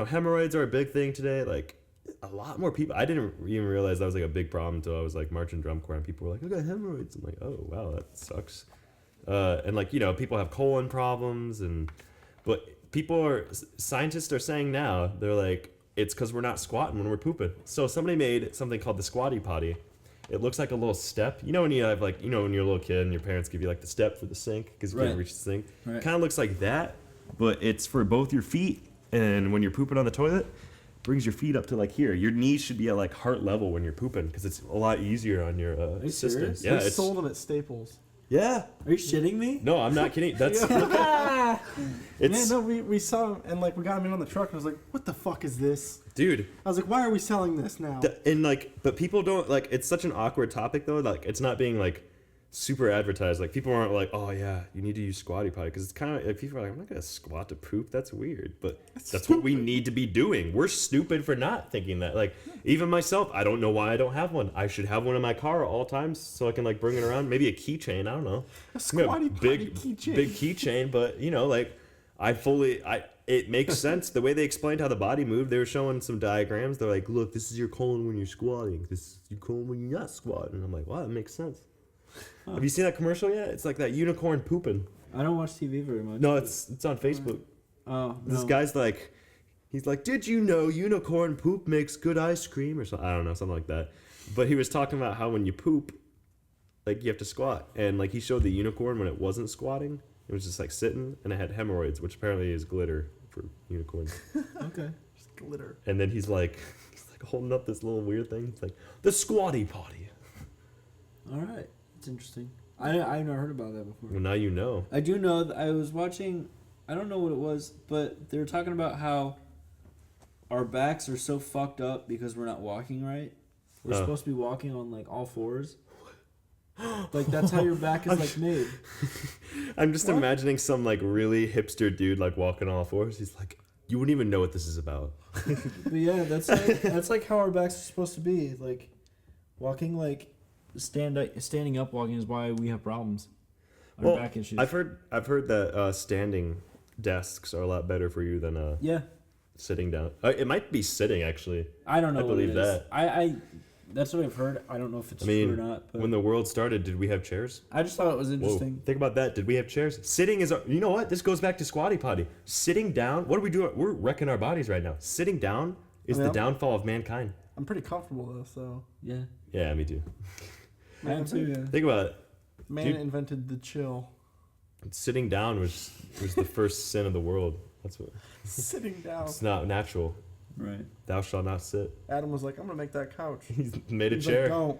hemorrhoids are a big thing today. Like a lot more people. I didn't even realize that was like a big problem until I was like marching drum corps and people were like, I got hemorrhoids. I'm like, oh wow, that sucks. And like people have colon problems but scientists are saying now they're like it's because we're not squatting when we're pooping. So somebody made something called the Squatty Potty. It looks like a little step. When you have like when you're a little kid and your parents give you like the step for the sink because you can't reach the sink. Right. Kind of looks like that, but it's for both your feet. And when you're pooping on the toilet, it brings your feet up to like here. Your knees should be at like heart level when you're pooping because it's a lot easier on your you system. serious? Yeah, They it's sold them at Staples. yeah. Are you shitting me? No, I'm not kidding. That's Yeah, no, we saw them and like we got them in on the truck and I was like, what the fuck is this? dude. I was like, why are we selling this now? And like, but people don't like. It's such an awkward topic though. Like, it's not being like super advertised. Like, people aren't like, oh yeah, you need to use Squatty Potty because it's kind of like people are like, I'm not gonna squat to poop. That's weird. But that's what we need to be doing. We're stupid for not thinking that. Like, even myself, I don't know why I don't have one. I should have one in my car at all times so I can like bring it around. Maybe a keychain. I don't know. A Squatty Potty keychain. Big keychain. But like, it makes sense the way they explained how the body moved. They were showing some diagrams. They're like, look, this is your colon when you're squatting. This is your colon when you're not squatting. And I'm like, wow, that makes sense. Huh. Have you seen that commercial yet? It's like that unicorn pooping. I don't watch TV very much. No, it's on Facebook. Oh, This guy's like, he's like, did you know unicorn poop makes good ice cream or something? I don't know, something like that. But he was talking about how when you poop, like you have to squat, and like he showed the unicorn when it wasn't squatting. It was just like sitting, and it had hemorrhoids, which apparently is glitter for unicorns. Okay. Just glitter. And then he's like holding up this little weird thing. It's like the Squatty Potty. All right. It's interesting. I've never heard about that before. Well, now you know. I do know that I was watching, I don't know what it was, but they were talking about how our backs are so fucked up because we're not walking right. We're supposed to be walking on like all fours. Like that's how your back is like made. I'm just imagining some like really hipster dude like walking on all fours. He's like, you wouldn't even know what this is about. But yeah, that's like how our backs are supposed to be. Like walking like standing up walking is why we have problems. Our back issues. I've heard that standing desks are a lot better for you than sitting down. It might be sitting actually. I don't know. I believe that. I that's what I've heard. I don't know if it's true or not. But when the world started, did we have chairs? I just thought it was interesting. Whoa. Think about that. Did we have chairs? Sitting is, you know what? This goes back to Squatty Potty. Sitting down. What are we doing? We're wrecking our bodies right now. Sitting down is the downfall of mankind. I'm pretty comfortable though, so. Yeah. Yeah, me too. I am too. Yeah. Think about it. Man invented the chill. Sitting down was the first sin of the world. That's what. Sitting down. It's not natural. Right. Thou shalt not sit. Adam was like, I'm gonna make that couch. He's made a He's chair. Like,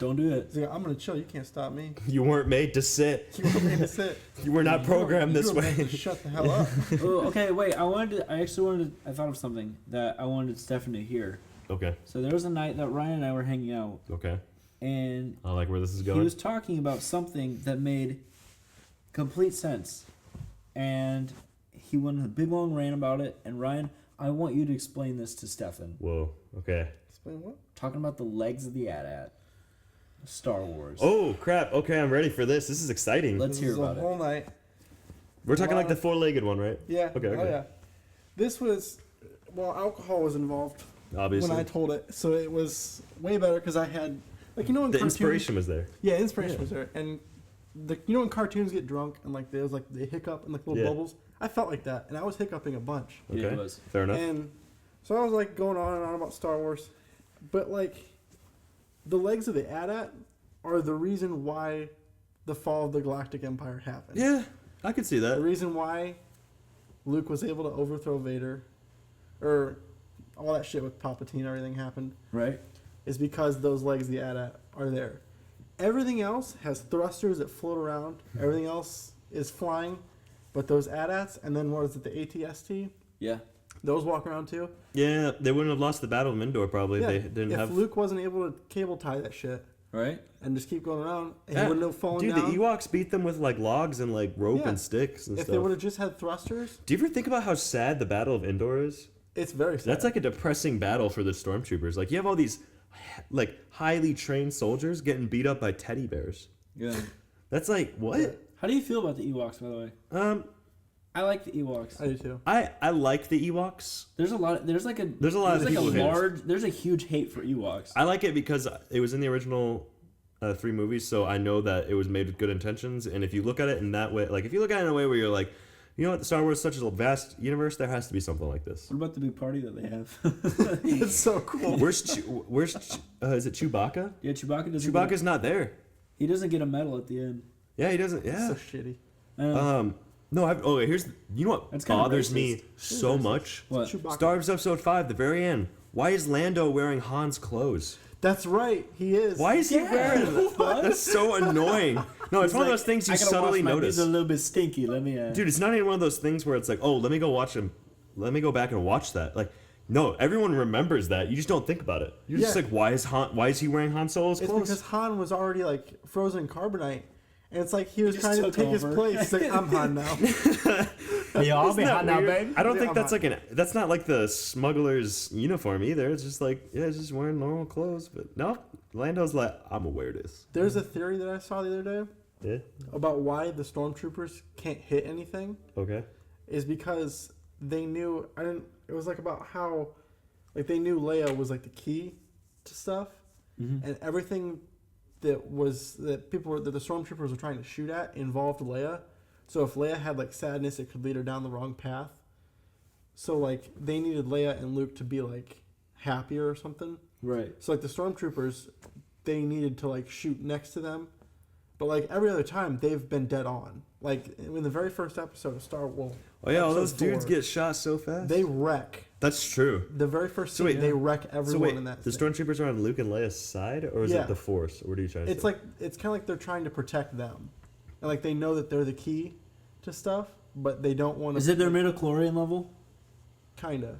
Don't do it. He's like, I'm gonna chill. You can't stop me. You weren't made to sit. You weren't made to sit. You were not programmed this way. Shut the hell up. Oh, okay, wait. I thought of something that I wanted Stefan to hear. Okay. So there was a night that Ryan and I were hanging out. Okay. And I like where this is going. He was talking about something that made complete sense. And he went on a big long rant about it. And Ryan, I want you to explain this to Stefan. Whoa. Okay. Explain what? Talking about the legs of the AT-AT. Star Wars. Oh, crap. Okay, I'm ready for this. This is exciting. Let's hear about it. Whole night. We're talking like the four-legged one, right? Yeah. Okay. Oh, yeah. This was well, alcohol was involved Obviously. when I told it, so it was way better because I had, like, in the cartoons, inspiration was there. Yeah, inspiration was there, and when cartoons get drunk and like there's like they hiccup and like little bubbles. I felt like that, and I was hiccuping a bunch. Okay. Yeah, it was. Fair enough. And so I was like going on and on about Star Wars, but like the legs of the AT-AT are the reason why the fall of the Galactic Empire happened. Yeah, I could see The that. reason why Luke was able to overthrow Vader, or all that shit with Palpatine, everything happened, Right. is because those legs of the AT-AT are there. Everything else has thrusters that float around. Everything else is flying, but those AT-ATs, and then what is it, the ATST? Yeah. Those walk around too. Yeah, they wouldn't have lost the Battle of Endor probably. Yeah, They didn't if have. Luke wasn't able to cable tie that shit Right. and just keep going around, and Yeah. he wouldn't have fallen Dude, down. the Ewoks beat them with like logs and like rope Yeah. and sticks and If stuff. they would have just had thrusters, Do you ever think about how sad the Battle of Endor is? it's very sad. That's like a depressing battle for the stormtroopers. Like you have all these like highly trained soldiers getting beat up by teddy bears. Yeah. That's like what? How do you feel about the Ewoks, by the way? I like the Ewoks. I do too. I like the Ewoks. There's a lot. There's like a. There's a lot of like people a who hate us. large. There's a huge hate for Ewoks. I like it because it was in the original 3 movies, so I know that it was made with good intentions. And if you look at it in that way, like if you look at it in a way where you're like, you know what, Star Wars is such a vast universe, there has to be something like this. What about the big party that they have? It's so cool. Where's is it Chewbacca? Yeah, Chewbacca doesn't. Chewbacca's not there. He doesn't get a medal at the end. Yeah, he doesn't. Yeah. So shitty. No. You know what That's kinda bothers racist. me so much? What? Chewbacca. Star Wars Episode 5, the very end. Why is Lando wearing Han's clothes? That's right. He is. Why is he wearing that? That's so annoying. No, it's one of those things you subtly notice. He's a little bit stinky. Let me. Dude, it's not even one of those things where it's like, oh, let me go watch him. Let me go back and watch that. Like, no, everyone remembers that. You just don't think about it. You're just Yeah. like, why is he wearing Han Solo's It's clothes? because Han was already like frozen in carbonite, and it's like he was just trying to took take his over. place. He's like, I'm Han now. Yeah, I'll be Isn't that hot now, weird? babe. I don't Yeah, think I'm that's hot. like that's not like the smuggler's uniform either. It's just like, yeah, it's just wearing normal clothes. But no, Lando's like, I'm gonna wear this. There's a theory that I saw the other day Yeah. about why the stormtroopers can't hit anything. Okay. Is because they knew it was like about how like they knew Leia was like the key to stuff, and everything that the stormtroopers were trying to shoot at involved Leia. So if Leia had like sadness, it could lead her down the wrong path. So like they needed Leia and Luke to be like happier or something. Right. So like the stormtroopers, they needed to like shoot next to them, but like every other time they've been dead on. Like in the very first episode of Star Wars. Oh yeah, all episode those dudes 4, get shot so fast. They wreck. That's true. The very first So scene, wait, they wreck So everyone wait, in that. the thing. stormtroopers are on Luke and Leia's side, or is Yeah. it the Force? What are you trying to It's say? like it's kind of like they're trying to protect them, and like they know that they're the key to stuff, but they don't want to. Is it their midichlorian level? Kinda.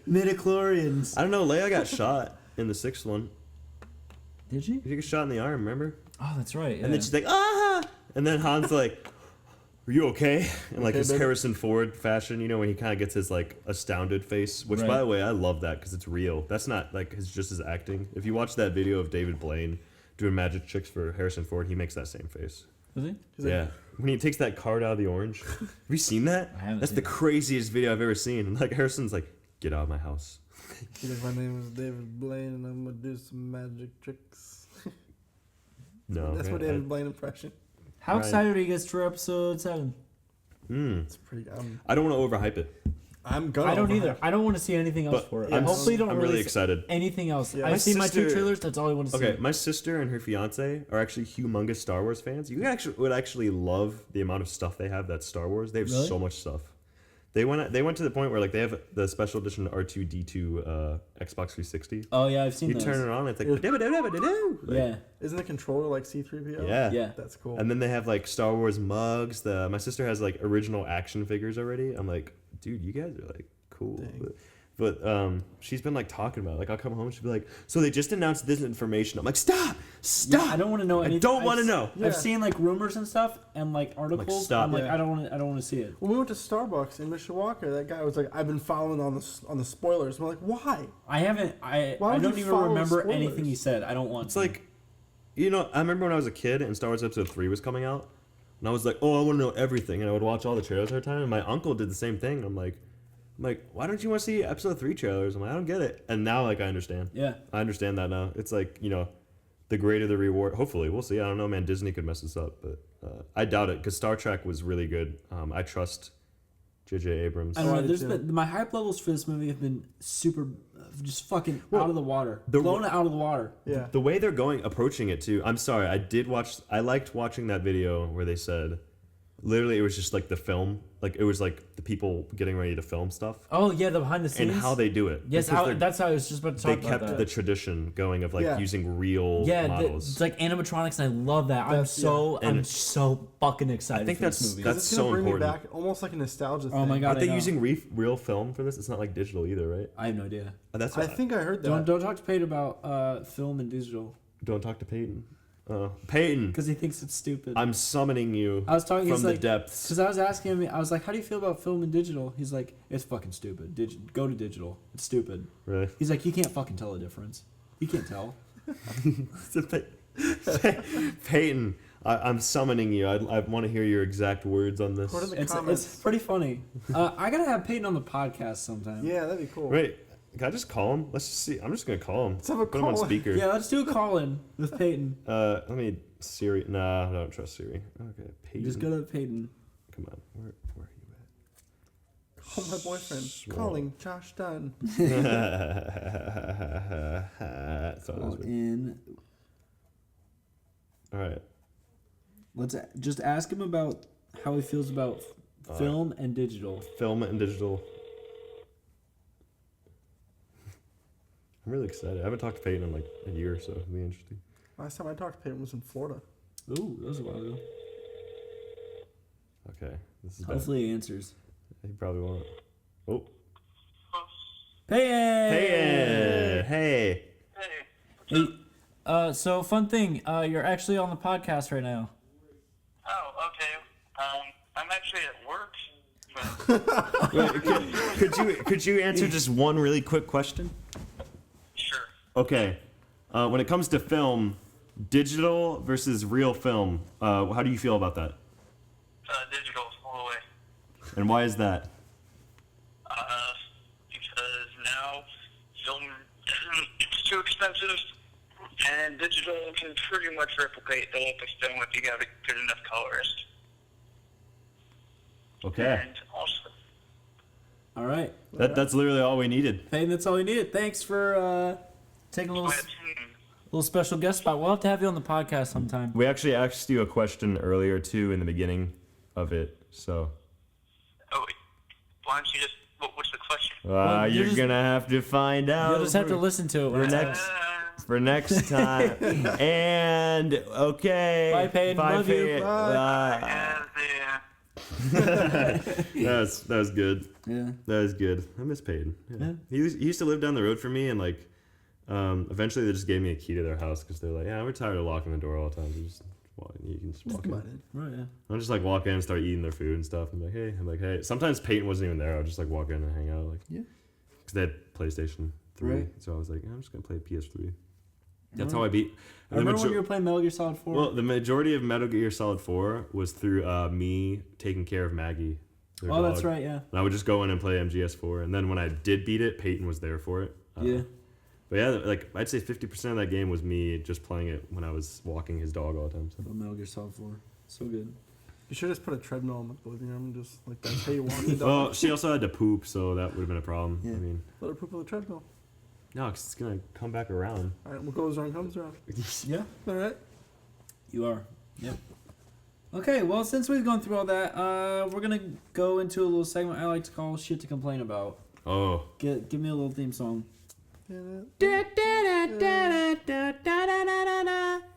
Midichlorians. I don't know. Leia got shot in the 6th one. Did she? She got shot in the arm. Remember? Oh, that's right. Yeah. And then she's like, ah! And then Han's like, are you okay? In like Okay, his baby. Harrison Ford fashion, you know, when he kind of gets his like astounded face. Which, by Right. the way, I love that because it's real. That's not like just his acting. If you watch that video of David Blaine doing magic tricks for Harrison Ford, he makes that same face. Was he? He's like, Yeah. When he takes that card out of the orange. Have you seen that? I haven't That's seen the it. craziest video I've ever seen. And like Harrison's like, get out of my house. He's like, my name is David Blaine, and I'm gonna do some magic tricks. No. That's my man, David Blaine impression. How Right. excited are you guys for episode 7? It's pretty. I don't want to overhype it. I'm gonna. I don't overhype either. it. I don't want to see anything else But for it. I'm, Hopefully, don't I'm release really excited. anything else. Yeah. I've My seen my 2 sister- trailers. That's all I want to see. Okay, my sister and her fiance are actually humongous Star Wars fans. You would actually love the amount of stuff they have that's Star Wars. They have Really? so much stuff. They went to the point where like they have the special edition R2D2 Xbox 360. Oh yeah, I've seen You those. turn it on, it's like, Yeah. Isn't the controller like C-3PO? yeah, Yeah. That's cool. And then they have like Star Wars mugs. My sister has like original action figures already. I'm like, dude, you guys are like cool. Dang. But she's been like talking about it. Like I'll come home and she'll be like, so they just announced this information. I'm like, stop. Yeah, I don't want to know anything. I don't want to know. Yeah. I've seen like rumors and stuff and like articles. stop. I'm like, Yeah. I don't want to see it. When we went to Starbucks in Mishawaka, that guy was like, "I've been following on the spoilers." I'm like, "Why?" I haven't. I Why would don't you even follow remember spoilers? anything he said. I don't want. It's to. like, you know, I remember when I was a kid and Star Wars Episode 3 was coming out, and I was like, oh, I want to know everything, and I would watch all the trailers every time, and my uncle did the same thing. I'm like, I'm like, why don't you want to see episode 3 trailers? I'm like, I don't get it. And now, like, I understand. Yeah. I understand that now. It's like, you know, the greater the reward. Hopefully, we'll see. I don't know, man. Disney could mess this up, but I doubt it because Star Trek was really good. I trust J.J. Abrams. I don't know. I There's do too. been, my hype levels for this movie have been super, just fucking out of the water. Blown out of the water. Yeah. The way they're approaching it too. I'm sorry. I liked watching that video where they said, literally, it was just like the film. Like, it was like the people getting ready to film stuff. Oh, yeah, the behind the scenes. And how they do it. Yes, Because that's how I was just about to they talk about kept that. the tradition going of like using real models. It's like animatronics, and I love that. I'm so fucking excited. I think for this movie. that's It's gonna so bring important. me back, almost like a nostalgia thing. Oh my god, Aren't I they know. using real film for this? It's not like digital either, right? I have no idea. That's I what think I heard that. Don't talk to Peyton about film and digital Don't talk to Peyton. Peyton, because he thinks it's stupid. I'm summoning you I was talking from he's the like, depths. because I was asking him. I was like, "How do you feel about film and digital?" He's like, "It's fucking stupid. Go to digital. It's stupid." Really? He's like, "You can't fucking tell the difference. You can't tell." Peyton, I'm summoning you. I want to hear your exact words on this. Put in the It's comments. pretty funny. I gotta have Peyton on the podcast sometime. Yeah, that'd be cool. Wait, can I just call him? Let's just see. I'm just gonna call him. Let's have a Put him on call. speaker. Yeah, let's do a call in with Peyton. Let me Siri. Nah, I don't trust Siri. Okay, Peyton. Just go to Peyton. Come on. Where are you Call my boyfriend. Swole. Calling Josh Dunn. at? Thought it was Call weird. in. All right. Let's just ask him about how he feels about film and digital. Film and digital. I'm really excited. I haven't talked to Peyton in like a year or so. It'll be interesting. Last time I talked to Peyton was in Florida. Ooh, that was a while ago. Okay. This is bad. Hopefully he answers. He probably won't. Oh. Peyton! Hey! Hey! Hey, so fun thing, you're actually on the podcast right now. Oh, okay. I'm actually at work. But Wait, could you answer just one really quick question? sure. Okay. When it comes to film, digital versus real film, how do you feel about that? Digital all the way. And why is that? Because now film it's too expensive, and digital can pretty much replicate the look of film if you got a good enough colorist. Okay. And also, All right. That's literally all we needed. Peyton, that's all we needed. Thanks for taking a little special guest spot. We'll have to have you on the podcast sometime. We actually asked you a question earlier too in the beginning of it, so. oh, wait. Why don't you just? What's the question? Well, you're You're just- gonna have to find out. You'll just have to listen to it. when it's out. For next time. And okay. Bye, Peyton. Love you. Peyton. Bye. That was good. Yeah. That was good. I miss Peyton. Yeah. He used to live down the road from me, and like, eventually they just gave me a key to their house because they're like, yeah, we're tired of locking the door all the time. So you can just walk Come in. on in. Right, yeah. I'll just like walk in and start eating their food and stuff. I'm like, hey. Sometimes Peyton wasn't even there. I'll just like walk in and hang out, like, Yeah. because they had PlayStation 3. Right. So I was like, I'm just gonna play PS3. That's how I beat. I remember when you were playing Metal Gear Solid 4? Well, the majority of Metal Gear Solid 4 was through me taking care of Maggie. their oh, that's dog. right, yeah. And I would just go in and play MGS4, and then when I did beat it, Peyton was there for it. Yeah. But yeah, like I'd say 50% of that game was me just playing it when I was walking his dog all the time. So. Metal Gear Solid 4. So good. You should just put a treadmill in the living room and just like that's how you walk the dog. Well, she also had to poop, so that would have been a problem. Yeah. I mean, Let her poop on the treadmill. no, 'cause it's gonna come back around. All right, what goes around comes around. Yeah. All right. You are. Yep. Okay, well, since we've gone through all that, we're going to go into a little segment I like to call Shit to Complain About. Oh, Give me a little theme song.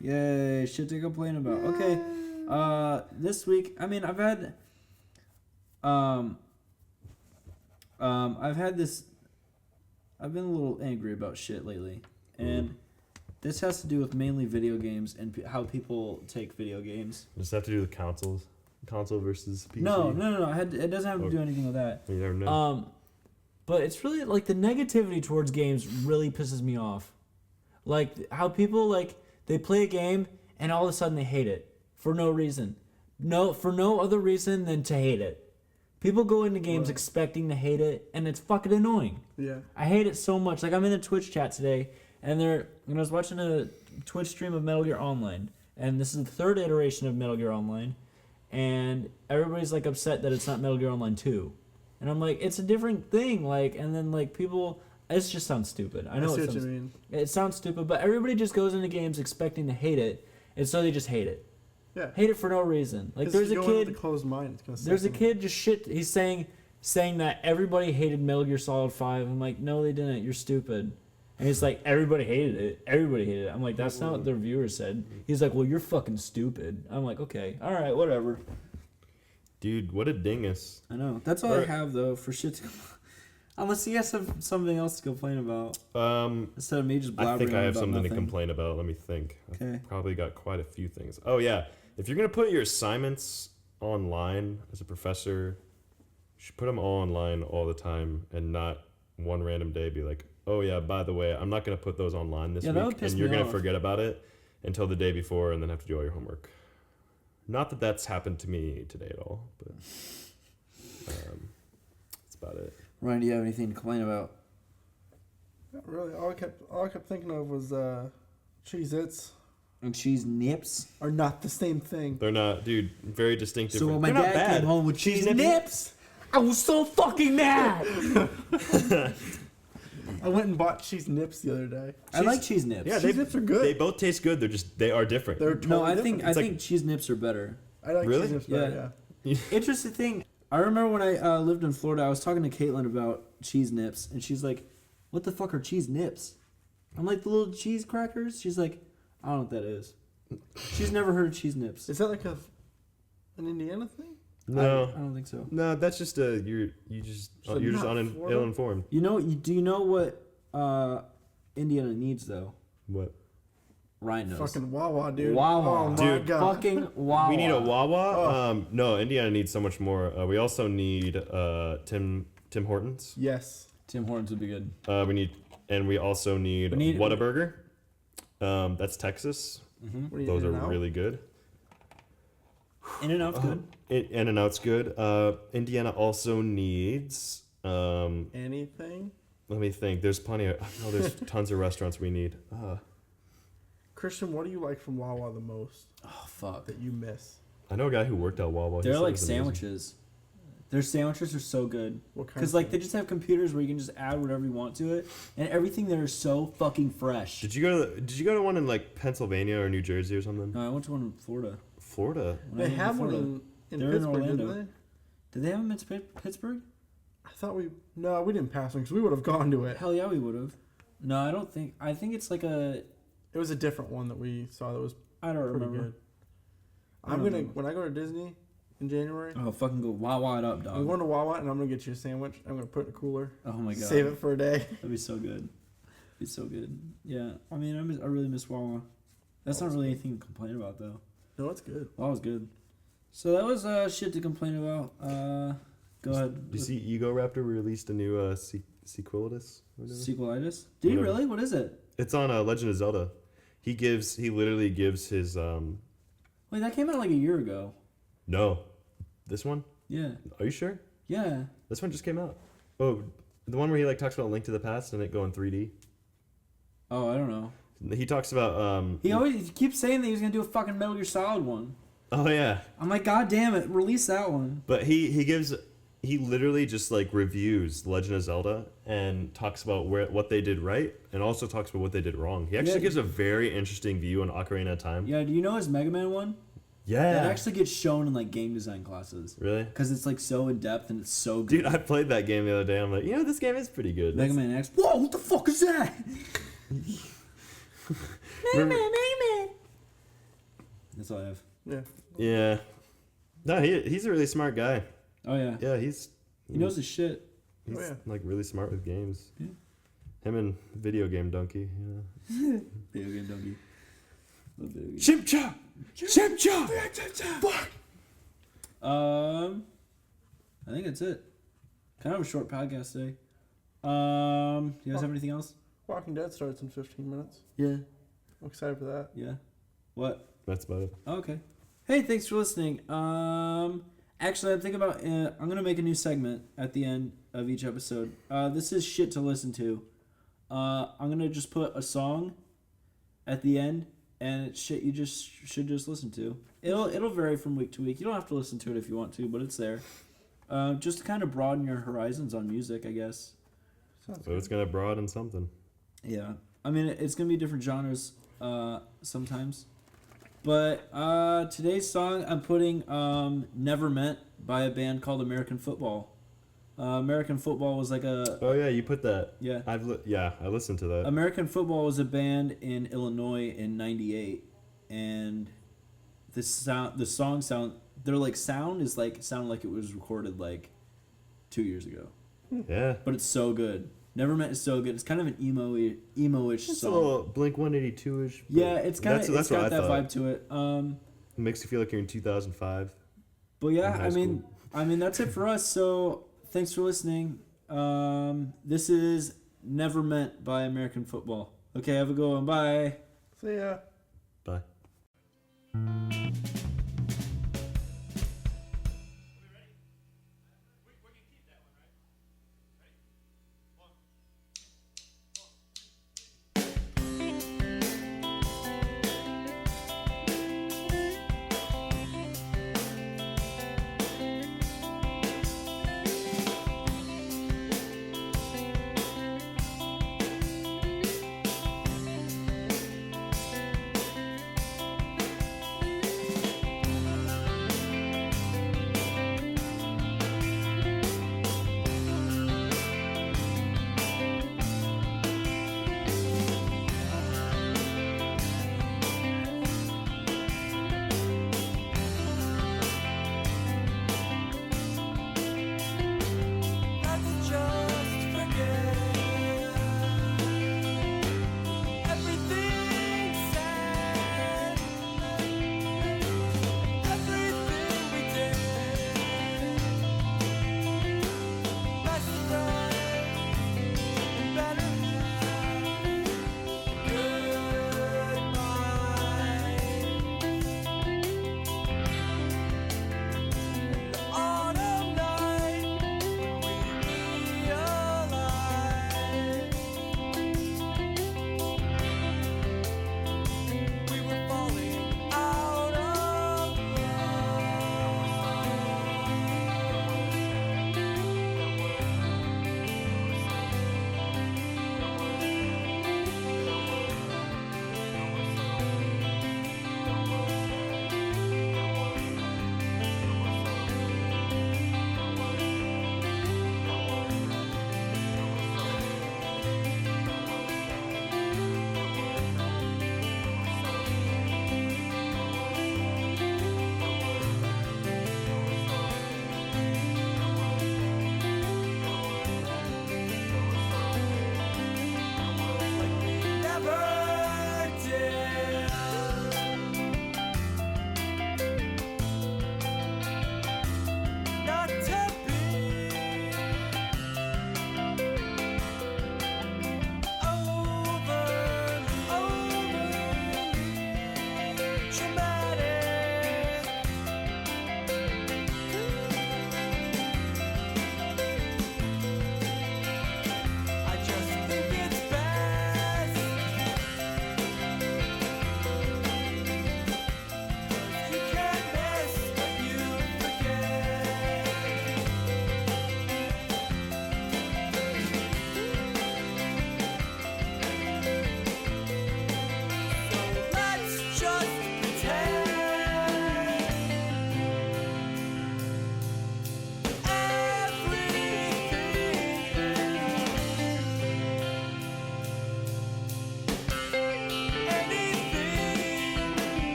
Yay, shit to complain about. Okay, this week, I mean, I've had this, I've been a little angry about shit lately, and this has to do with mainly video games and how people take video games. does that have to do with console versus PC? No, it doesn't have to do anything with that. You never know. But it's really like the negativity towards games really pisses me off. Like how people like they play a game and all of a sudden they hate it for no reason. For no other reason than to hate it. People go into games expecting to hate it, and it's fucking annoying. Yeah. I hate it so much. Like, I'm in a Twitch chat today, and I was watching a Twitch stream of Metal Gear Online, and this is the third iteration of Metal Gear Online, and everybody's like upset that it's not Metal Gear Online 2. And I'm like, it's a different thing. Like, and then like people, it just sounds stupid. I know see it what sounds, you mean. it sounds stupid, but everybody just goes into games expecting to hate it, and so they just hate it. Yeah. Hate it for no reason. Like, there's a kid. With a closed mind, it's gonna There's a suck in. kid just shit. He's saying that everybody hated Metal Gear Solid 5. I'm like, no, they didn't. You're stupid. And he's like, everybody hated it. Everybody hated it. I'm like, that's not what the reviewer said. He's like, well, you're fucking stupid. I'm like, okay, all right, whatever. Dude, what a dingus. I know. That's all I have though for shit. Unless you guys have something else to complain about instead of me just blabbering I think I have about something to nothing. complain about. Let me think. Okay. I've probably got quite a few things. Oh yeah, if you're gonna put your assignments online as a professor, you should put them all online all the time and not one random day be like, oh yeah, by the way, I'm not gonna put those online this Yeah, that would week, piss and you're me gonna off. forget about it until the day before, and then have to do all your homework. Not that that's happened to me today at all, but that's about it. Ryan, do you have anything to complain about? Not really. All I kept thinking of was Cheez-Its And cheese nips. are not the same thing. They're not, dude. Very distinctive. So when my They're not dad bad. came home with cheese nips- nips, I was so fucking mad. I went and bought cheese nips the other day. I like cheese nips. Yeah, Cheese nips are good. They both taste good. They are different. They're totally No, I different. think cheese nips are better. I like Really? cheese nips better, Yeah. Interesting thing. I remember when I lived in Florida, I was talking to Caitlin about cheese nips, and she's like, "What the fuck are cheese nips?" I'm like, "The little cheese crackers." She's like, "I don't know what that is." She's never heard of cheese nips. Is that like an Indiana thing? No, I don't think so. no, that's just you're just So not Florida? ill-informed. You know? Do you know what Indiana needs though? What? Ryan knows. Fucking Wawa, dude. Wawa. Oh my Dude. god. Fucking Wawa. We need a Wawa. No, Indiana needs so much more. We also need Tim Hortons. Yes. Tim Hortons would be good. We also need Whataburger. That's Texas. What do you Those are In-N-Out? really good. In-N-Out's good. In-N-Out's good. Indiana also needs. Anything? Let me think. There's plenty of. Oh, there's tons of restaurants we need. Christian, what do you like from Wawa the most Oh fuck. that you miss? I know a guy who worked at Wawa. He They're said it like was amazing. sandwiches. Their sandwiches are so good. What kind? Because like they just have computers where you can just add whatever you want to it, and everything there is so fucking fresh. Did you go to one in like Pennsylvania or New Jersey or something? No, I went to one in Florida. Florida. When I They lived have one Florida. in They're in Pittsburgh, Orlando. didn't they? Did they have them in Pittsburgh? I thought we didn't pass one because we would have gone to it. Hell yeah, we would have. No, I don't think. I think it's like a. It was a different one that we saw that was I don't pretty remember. good. I don't remember. When I go to Disney in January, Oh, fucking go Wawa it up, I'm dog. going to Wawa and I'm gonna get you a sandwich. I'm gonna put it in a cooler. Oh my god. Save it for a day. That'd be so good. Be so good. Yeah, I mean, I really miss Wawa. That's not really anything to complain about though. No, it's good. Wawa's good. So that was shit to complain about. Go ahead. Did you see Ego Raptor released a new sequelitis? Sequelitis? Did he Whatever. really? What is it? It's on Legend of Zelda. He literally gives his Wait, that came out like a year ago. no, this one. Yeah. Are you sure? Yeah. This one just came out. Oh, the one where he like talks about Link to the Past and it go in 3D. Oh, I don't know. He talks about He keeps saying that he was gonna do a fucking Metal Gear Solid one. Oh yeah, I'm like, God damn it, release that one. but he literally just like reviews Legend of Zelda and talks about what they did right and also talks about what they did wrong. He actually Yeah. gives a very interesting view on Ocarina of Time. Yeah, do you know his Mega Man one? Yeah. That actually gets shown in like game design classes. Really? Because it's like so in depth and it's so good. Dude, I played that game the other day. I'm like, this game is pretty good. Mega Man X. Whoa, what the fuck is that? Mega Man. That's all I have. Yeah. Yeah. No, he's a really smart guy. Oh yeah. Yeah, He knows his shit. He's Oh, yeah. like really smart with games. Yeah. Him and Video Game Donkey. Yeah. Video game donkey. Love video game. Shimcha! Shimcha! Fuck! I think that's it. Kind of a short podcast today. You guys have anything else? Walking Dead starts in 15 minutes. Yeah. I'm excited for that. Yeah. What? That's about it. Oh, okay. Hey, thanks for listening. Actually, I'm thinking about. I'm gonna make a new segment at the end of each episode. This is shit to listen to. I'm gonna just put a song at the end, and it's shit you should just listen to. It'll vary from week to week. You don't have to listen to it if you want to, but it's there. Just to kind of broaden your horizons on music, I guess. So it's gonna broaden something. Yeah, I mean it's gonna be different genres sometimes. But today's song I'm putting "Never Meant" by a band called American Football. American Football was like a... Oh yeah, you put that. Yeah. I listened to that. American Football was a band in Illinois in '98, and the song sound sound like it was recorded like 2 years ago. Yeah. But it's so good. Never Meant is so good. It's kind of an emo-ish It's song. a little Blink 182-ish. Yeah, it's kind of that's what got I that thought. vibe to it. It makes you feel like you're in 2005. But yeah, in high I mean that's it for us. So thanks for listening. This is Never Meant by American Football. Okay, have a good one. Bye. See ya. Bye.